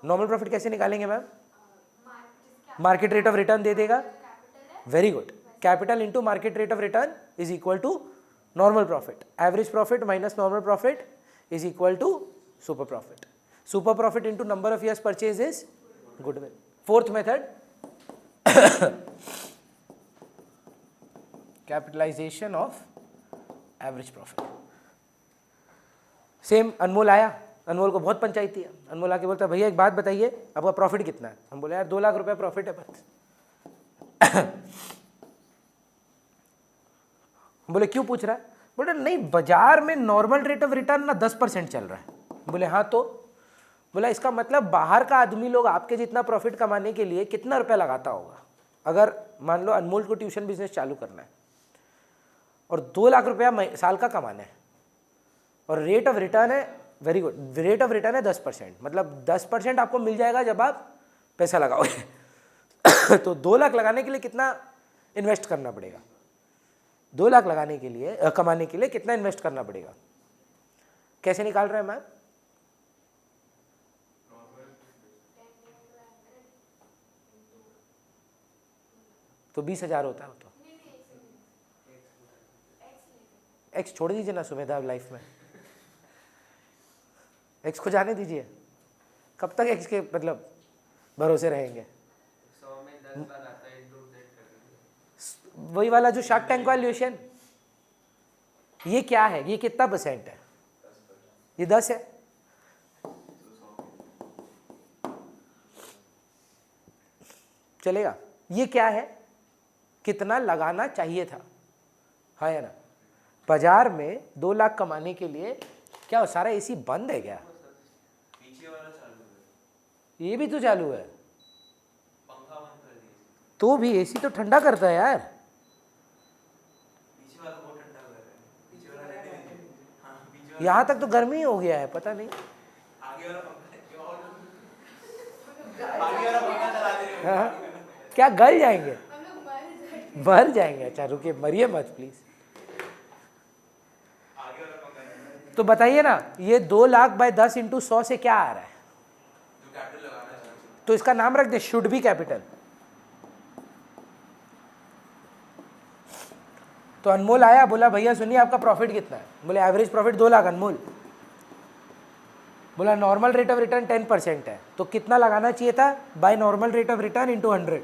नॉर्मल प्रॉफिट कैसे निकालेंगे ma'am? Market rate of return दे देगा। Very good. Capital into market rate of return is equal to normal profit. Average profit minus normal profit is equal to super profit. Super profit into number of years purchase is goodwill. Fourth method, capitalisation of average profit. Same Anmol आया, अनमोल को बहुत पंचायती है। अनमोल आके बोलता है भैया एक बात बताइए, आपका प्रॉफिट कितना है? हम बोले यार 2 लाख रुपए प्रॉफिट है बस। हम बोले क्यों पूछ रहा है? बोले नहीं, बाजार में नॉर्मल रेट ऑफ रिटर्न ना 10% चल रहा है। बोले हाँ तो? बोला इसका मतलब बाहर का आदमी लोग आपके जितना प्रॉफिट कमाने के लिए कितना रुपया लगाता होगा? अगर मान लो अनमोल को ट्यूशन बिजनेस चालू करना है और 2 लाख रुपया साल का कमाना है, और रेट ऑफ रिटर्न है, very good, rate of return है 10%, मतलब 10% आपको मिल जाएगा जब आप पैसा लगाओगे। तो 2 लाख लगाने के लिए कितना इन्वेस्ट करना पड़ेगा? 2 लाख लगाने के लिए कमाने के लिए कितना इन्वेस्ट करना पड़ेगा? कैसे निकाल रहे हैं मैम? तो 20,000 होता है। तो एक्स छोड़ दीजिए ना सुमेधा लाइफ में, एक्स को जाने दीजिए। कब तक एक्स के मतलब भरोसे रहेंगे? 100 में 10 बार आता है, वही वाला जो शार्क टैंक वैल्यूएशन। ये क्या है? ये कितना परसेंट है? ये 10 है। चलेगा? ये क्या है? कितना लगाना चाहिए था, हाँ या ना? बाजार में 2 लाख कमाने के लिए क्या हो, सारा एसी बंद है क्या? पीछे वाला चालू है, ये भी तो चालू है, पंखा बंद कर दिया, तो भी एसी तो ठंडा करता है यार। पीछे वाला बहुत ठंडा कर रहा है, पीछे वाला रहने दीजिए। हाँ, पीछे वाला, यहाँ तक तो गर्मी हो गया है, पता नहीं। आगे वाला पंखा क्यों और आगे वाला पंखा चला दे रहे हो? हाँ, क्या गल जाएंगे? मर जाएंगे। अच्छा रुकिए, मरिए मत प्लीज। आगे वाला पंखा तो बताइए ना, ये 2 लाख बाय 10 इंटू 100 से क्या आ रहा है? जो कैपिटल लगाना चाहिए, तो इसका नाम रख दे शुड बी कैपिटल। तो अनमोल आया, बोला भैया सुनिए आपका प्रॉफिट कितना है? बोले एवरेज प्रॉफिट 2 लाख। अनमोल बोला नॉर्मल रेट ऑफ रिटर्न 10% है, तो कितना लगाना चाहिए था? By normal rate of return into 100।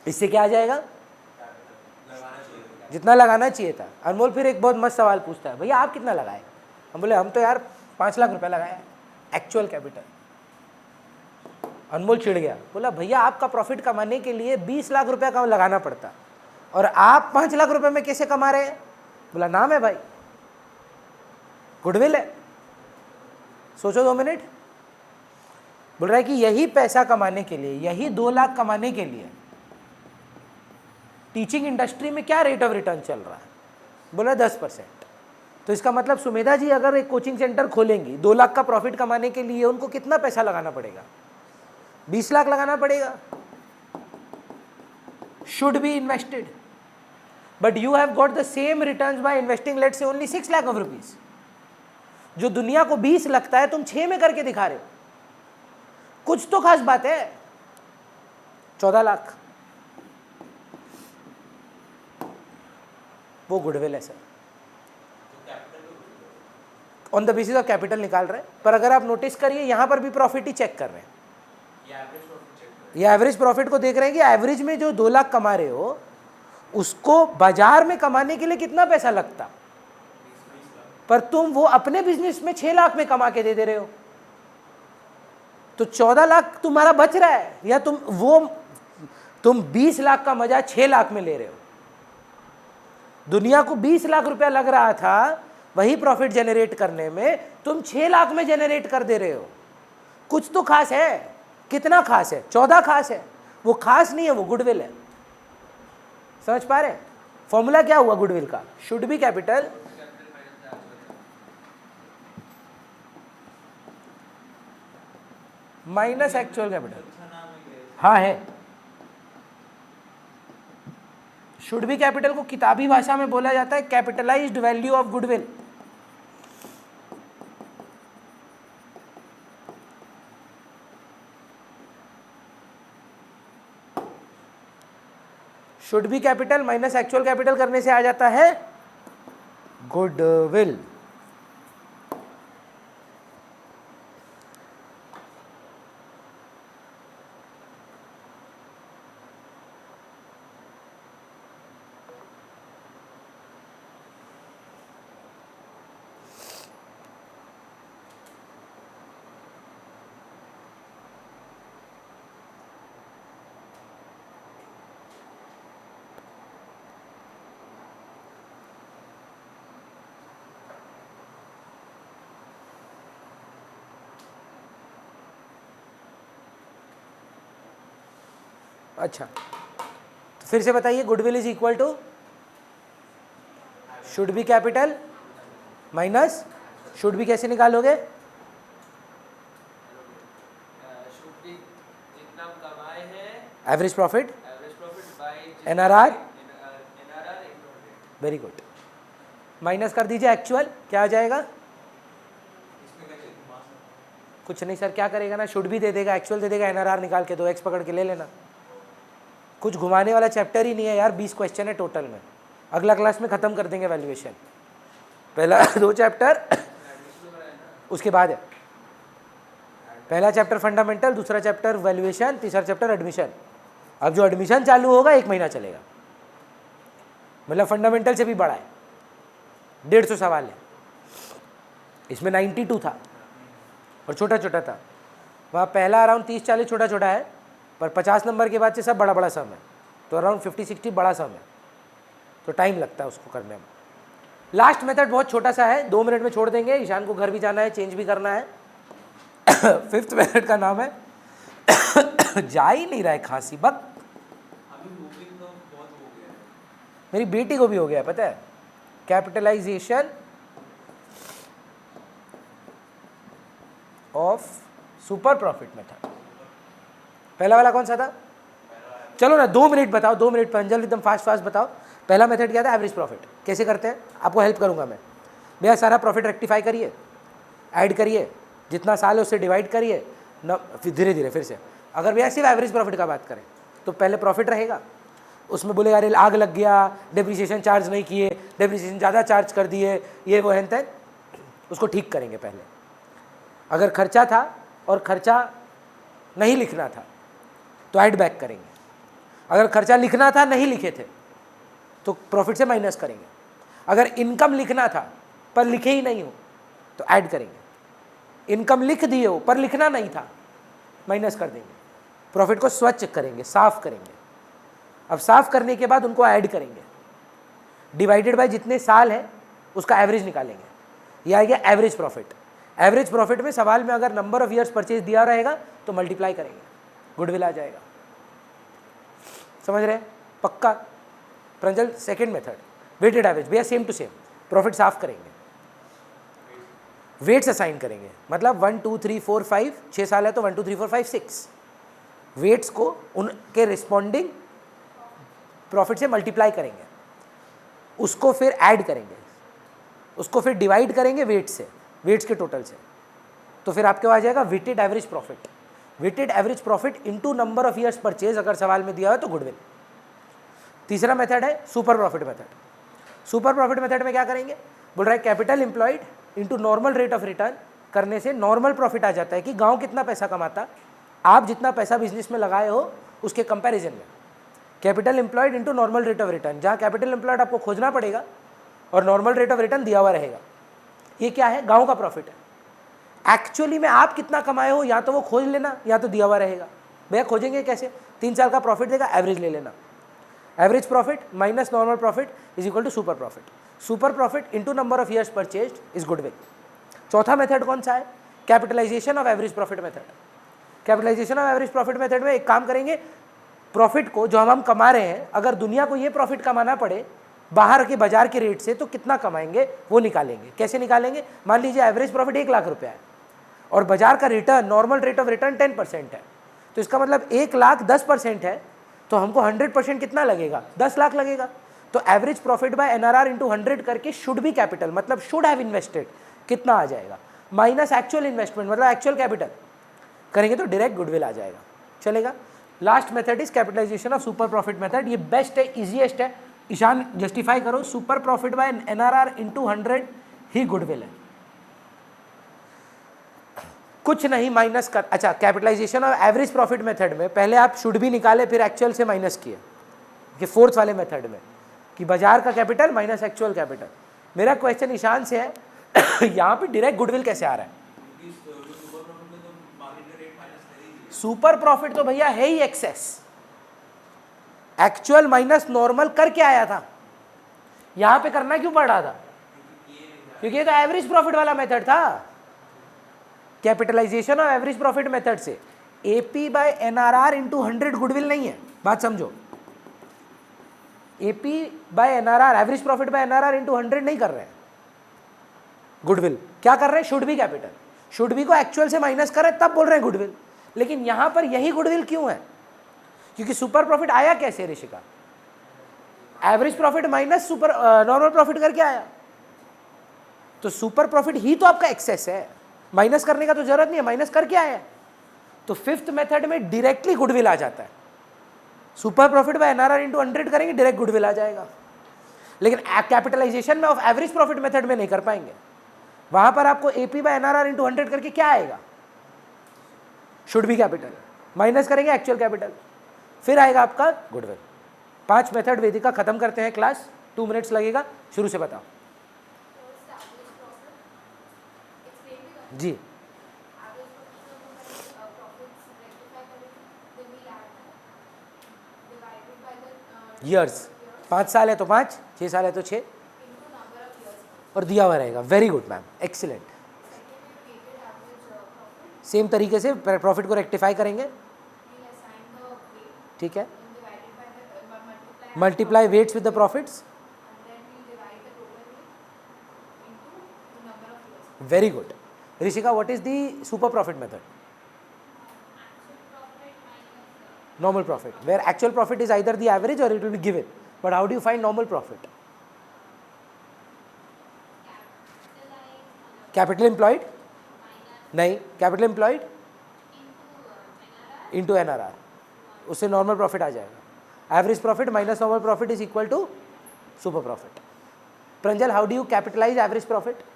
इससे क्या आ जाएगा? लगाना चाहिए। जितना लगाना चाहिए था। अनमोल फिर एक बहुत मस्त सवाल पूछता है, भैया आप कितना लगाए? हम बोले हम तो यार 5 लाख रुपए लगाए एक्चुअल कैपिटल। अनमोल चिढ़ गया, बोला भैया आपका प्रॉफिट कमाने के लिए 20 लाख रुपया का लगाना पड़ता, और आप 5 लाख रुपए में कैसे कमा रहे हैं? बोला नाम है भाई, गुडविल है। सोचो 2 मिनट। बोल रहा है कि यही पैसा कमाने के लिए, यही 2 लाख कमाने के लिए टीचिंग इंडस्ट्री में क्या रेट ऑफ रिटर्न चल रहा है? बोला 10%। तो इसका मतलब सुमेधा जी अगर एक कोचिंग सेंटर खोलेंगी, 2 लाख का प्रॉफिट कमाने के लिए उनको कितना पैसा लगाना पड़ेगा? 20 लाख लगाना पड़ेगा। Should be invested, but you have got the same returns by investing let's say only 6 lakh of rupees. जो दुनिया को 20 लगता है, तुम 6 में करके दिखा रहे हो। कुछ तो खास बात है। 14 लाख। वो गुडविल है sir. On the basis of capital निकाल रहे हैं, पर अगर आप नोटिस करिए यहाँ पर भी प्रॉफिट ही चेक कर रहे हैं, ये एवरेज प्रॉफिट को देख रहे हैं कि एवरेज में जो 2 लाख कमा रहे हो उसको बाजार में कमाने के लिए कितना पैसा लगता, पर तुम वो अपने बिजनेस में 6 लाख में कमा के दे रहे हो, तो 14 लाख तुम्हारा बच रहा है, या तुम 20 लाख का मजा 6 लाख में ले रहे हो। दुनिया को 20 लाख रुपया लग रहा था वही प्रॉफिट जनरेट करने में, तुम 6 लाख में जनरेट कर दे रहे हो। कुछ तो खास है। कितना खास है? 14 खास है। वो खास नहीं है, वो गुडविल है। समझ पा रहे हैं? फॉर्मूला क्या हुआ गुडविल का? Should be capital minus actual capital. हाँ है। शुड बी कैपिटल को किताबी भाषा में बोला जाता है capitalised value of goodwill. Should be capital minus actual capital करने से आ जाता है गुडविल। अच्छा, तो फिर से बताइए, goodwill is equal to should be capital minus should be कैसे निकालोगे? जितना कमाए हैं average profit by NRR। NRR very good. Minus कर दीजिए एक्चुअल, क्या आ जाएगा? कुछ नहीं सर, क्या करेगा ना, शुड भी दे देगा, एक्चुअल दे देगा, NRR निकाल के 2x पकड़ के ले लेना। कुछ घुमाने वाला चैप्टर ही नहीं है यार, 20 क्वेश्चन है टोटल में। अगला क्लास में ख़त्म कर देंगे वैल्यूएशन। पहला 2 चैप्टर उसके बाद है। पहला चैप्टर फंडामेंटल, दूसरा चैप्टर वैल्यूएशन, तीसरा चैप्टर एडमिशन। अब जो एडमिशन चालू होगा 1 महीना चलेगा, मतलब फंडामेंटल से भी बड़ा है। 150 सवाल है इसमें, 92 था और छोटा छोटा था। वहाँ पहला अराउंड 30-40 छोटा छोटा है, पर 50 नंबर के बाद से सब बड़ा बड़ा सम है, तो अराउंड 50-60 बड़ा सम है, तो टाइम लगता है उसको करने में। लास्ट मेथड बहुत छोटा सा है, 2 मिनट में छोड़ देंगे। ईशान को घर भी जाना है, चेंज भी करना है। 5th मेथड का नाम है जा ही नहीं रहा है खांसी बक। मेरी बेटी को भी हो गया है, पता है, capitalisation of super profit method. पहला वाला कौन सा था? चलो ना 2 मिनट बताओ, 2 मिनट पंजल एकदम फास्ट बताओ। पहला मेथड क्या था? Average profit. कैसे करते हैं आपको हेल्प करूंगा मैं। भैया सारा प्रॉफिट रेक्टिफाई करिए, ऐड करिए, जितना साल है उससे डिवाइड करिए न, फिर धीरे धीरे फिर से। अगर भैया सिर्फ एवरेज प्रॉफिट का बात करें तो पहले प्रॉफिट रहेगा, उसमें बोलेगा अरे आग लग गया, डेप्रिसिएशन चार्ज नहीं किए, डेप्रिसिएशन ज़्यादा चार्ज कर दिए, ये वो है तैन, उसको ठीक करेंगे पहले। अगर खर्चा था और खर्चा नहीं लिखना था तो ऐड बैक करेंगे। अगर खर्चा लिखना था नहीं लिखे थे तो प्रॉफिट से माइनस करेंगे। अगर इनकम लिखना था पर लिखे ही नहीं हो तो ऐड करेंगे। इनकम लिख दिए हो पर लिखना नहीं था, माइनस कर देंगे। प्रॉफिट को स्वच्छ करेंगे, साफ करेंगे। अब साफ करने के बाद उनको ऐड करेंगे, डिवाइडेड बाय जितने साल है उसका एवरेज निकालेंगे, यह आ गया एवरेज प्रॉफिट। एवरेज प्रॉफिट में सवाल में अगर नंबर ऑफ ईयर्स परचेज दिया रहेगा तो मल्टीप्लाई करेंगे, गुडविल आ जाएगा। समझ रहे हैं? पक्का? Pranjal second method weighted average. भैया सेम टू सेम, प्रॉफिट साफ करेंगे, वेट्स असाइन करेंगे, मतलब 1 2 3 4 5, 6 साल है तो 1 2 3 4 5 6 वेट्स को उनके रिस्पॉन्डिंग प्रॉफिट से मल्टीप्लाई करेंगे, उसको फिर ऐड करेंगे, उसको फिर डिवाइड करेंगे वेट से, वेट्स के टोटल से, तो फिर आपके पास आ जाएगा weighted average profit. Weighted average profit into number of years purchase अगर सवाल में दिया हो तो गुडविल। तीसरा मेथड है super profit method. Super profit method में क्या करेंगे, बोल रहा है capital employed into normal rate of return करने से नॉर्मल प्रॉफिट आ जाता है कि गांव कितना पैसा कमाता, आप जितना पैसा बिजनेस में लगाए हो उसके कंपैरिजन में। Capital employed into normal rate of return, जहाँ कैपिटल एम्प्लॉयड आपको खोजना पड़ेगा और नॉर्मल रेट ऑफ रिटर्न दिया हुआ रहेगा। ये क्या है, गांव का प्रॉफिट है। एक्चुअली में आप कितना कमाए हो या तो वो खोज लेना या तो दिया हुआ रहेगा। भैया खोजेंगे कैसे, 3 साल का प्रॉफिट देगा, एवरेज ले लेना। Average profit minus normal profit is equal to super profit. Super profit into number of years purchased is goodwill. चौथा मेथड कौन सा है, capitalisation of average profit method. Capitalisation of average profit method में एक काम करेंगे, प्रॉफिट को जो हम कमा रहे हैं, अगर दुनिया को ये प्रॉफिट कमाना पड़े बाहर के बाजार के रेट से तो कितना कमाएंगे वो निकालेंगे। कैसे निकालेंगे, मान लीजिए एवरेज प्रॉफिट 1 लाख रुपया है और बाजार का return normal rate of return 10% है, तो इसका मतलब 1 लाख 10% है, तो हमको 100% कितना लगेगा, 10 लाख लगेगा। तो average profit by NRR into 100 करके शुड बी कैपिटल मतलब शुड हैव इन्वेस्टेड कितना आ जाएगा, माइनस एक्चुअल इन्वेस्टमेंट मतलब एक्चुअल कैपिटल करेंगे तो डायरेक्ट गुडविल आ जाएगा। चलेगा। Last method is capitalisation of super profit method. ये बेस्ट है, इजीएस्ट है। ईशान जस्टिफाई करो, super profit by NRR into 100 ही गुडविल है, कुछ नहीं माइनस कर। अच्छा, capitalisation of average profit method में पहले आप शुड भी निकाले फिर एक्चुअल से माइनस किए, कि फोर्थ वाले मेथड में कि बाजार का कैपिटल माइनस एक्चुअल कैपिटल। मेरा क्वेश्चन ईशान से है यहाँ पे डायरेक्ट गुडविल कैसे आ रहा है। सुपर प्रॉफिट तो भैया है ही एक्सेस, एक्चुअल माइनस नॉर्मल करके आया था, यहां पे करना क्यों पड़ रहा था, क्योंकि ये तो एवरेज प्रॉफिट वाला मेथड था। Capitalisation of average profit method से AP by NRR into 100 goodwill नहीं है, बात समझो। AP by NRR average profit by NRR into 100 नहीं कर रहे हैं गुडविल, क्या कर रहे हैं, should be capital. Should be को एक्चुअल से माइनस कर रहे हैं तब बोल रहे हैं गुडविल, लेकिन यहां पर यही गुडविल क्यों है, क्योंकि सुपर प्रॉफिट आया कैसे Rishika, average profit minus super normal profit करके आया, तो सुपर प्रॉफिट ही तो आपका एक्सेस है, माइनस करने का तो जरूरत नहीं है, माइनस करके आया है। तो फिफ्थ मेथड में डायरेक्टली गुडविल आ जाता है, super profit by NRR into 100 करेंगे डायरेक्ट गुडविल आ जाएगा। लेकिन कैपिटलाइजेशन में ऑफ एवरेज प्रॉफिट मेथड में नहीं कर पाएंगे, वहां पर आपको एपी बाय एनआरआर इंटू 100 करके क्या आएगा, शुड बी कैपिटल, माइनस करेंगे एक्चुअल कैपिटल, फिर आएगा आपका गुडविल। 5 मेथड वेदिका खत्म करते हैं क्लास, 2 मिनट्स लगेगा, शुरू से बताओ जी। ईयर्स 5 साल है तो 5, 6 साल है तो 6 और दिया हुआ रहेगा। Very good ma'am, excellent. Same तरीके से प्रॉफिट को रेक्टिफाई करेंगे, ठीक है, multiply weights with the profits, very good. Rishika, what is the super profit method? Normal profit, where actual profit is either the average or it will be given. But how do you find normal profit? Capital employed? नहीं, capital employed into NRR, उससे normal profit आ जाएगा। Average profit minus normal profit is equal to super profit. Pranjal, how do you capitalize average profit?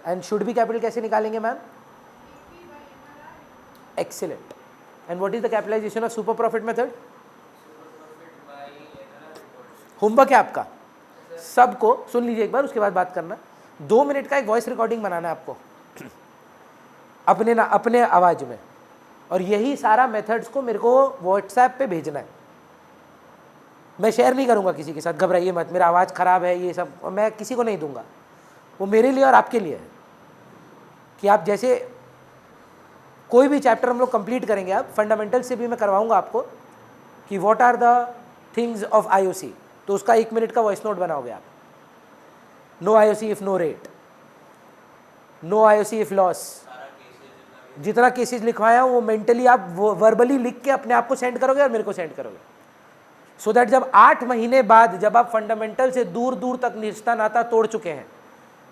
And should be capital कैसे निकालेंगे ma'am? Excellent. And what is the capitalization of super profit method? Homework है आपका सबको, सुन लीजिए एक बार, उसके बाद बात करना। 2 मिनट का एक वॉइस रिकॉर्डिंग बनाना है आपको अपने आवाज में, और यही सारा मेथड्स को मेरे को व्हाट्सएप पे भेजना है। मैं शेयर नहीं करूंगा किसी के साथ, घबराइए मत, मेरा आवाज़ ख़राब है ये सब मैं किसी को नहीं दूंगा, वो मेरे लिए और आपके लिए है कि आप जैसे कोई भी चैप्टर हम लोग कंप्लीट करेंगे, आप फंडामेंटल से भी मैं करवाऊंगा आपको कि what are the things of IOC, तो उसका 1 मिनट का वॉइस नोट बनाओगे आप। No IOC if no rate, no IOC if loss, जितना केसेस लिखवाया वो मेंटली आप वर्बली लिख के अपने आप को सेंड करोगे और मेरे को सेंड करोगे, सो दैट जब 8 महीने बाद, जब आप फंडामेंटल से दूर दूर तक रिश्ता नाता तोड़ चुके हैं,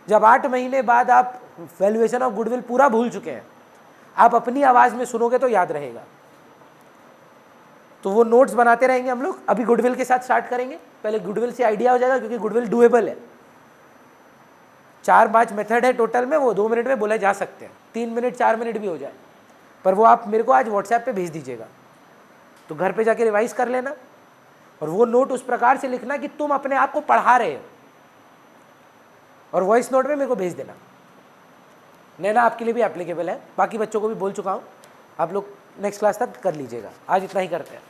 जब 8 महीने बाद आप वैल्यूएशन ऑफ गुडविल पूरा भूल चुके हैं, आप अपनी आवाज़ में सुनोगे तो याद रहेगा। तो वो नोट्स बनाते रहेंगे हम लोग। अभी गुडविल के साथ स्टार्ट करेंगे, पहले गुडविल से आइडिया हो जाएगा क्योंकि गुडविल डुएबल है। 4-5 मेथड है टोटल में, वो 2 मिनट में बोले जा सकते हैं, 3 मिनट 4 मिनट भी हो जाए, पर वो आप मेरे को आज व्हाट्सएप पे भेज दीजिएगा, तो घर पे जाके रिवाइज कर लेना। और वो नोट उस प्रकार से लिखना कि तुम अपने आप को पढ़ा रहे हो, और वॉइस नोट में मेरे को भेज देना। नैना आपके लिए भी एप्लीकेबल है, बाकी बच्चों को भी बोल चुका हूँ, आप लोग नेक्स्ट क्लास तक कर लीजिएगा। आज इतना ही करते हैं।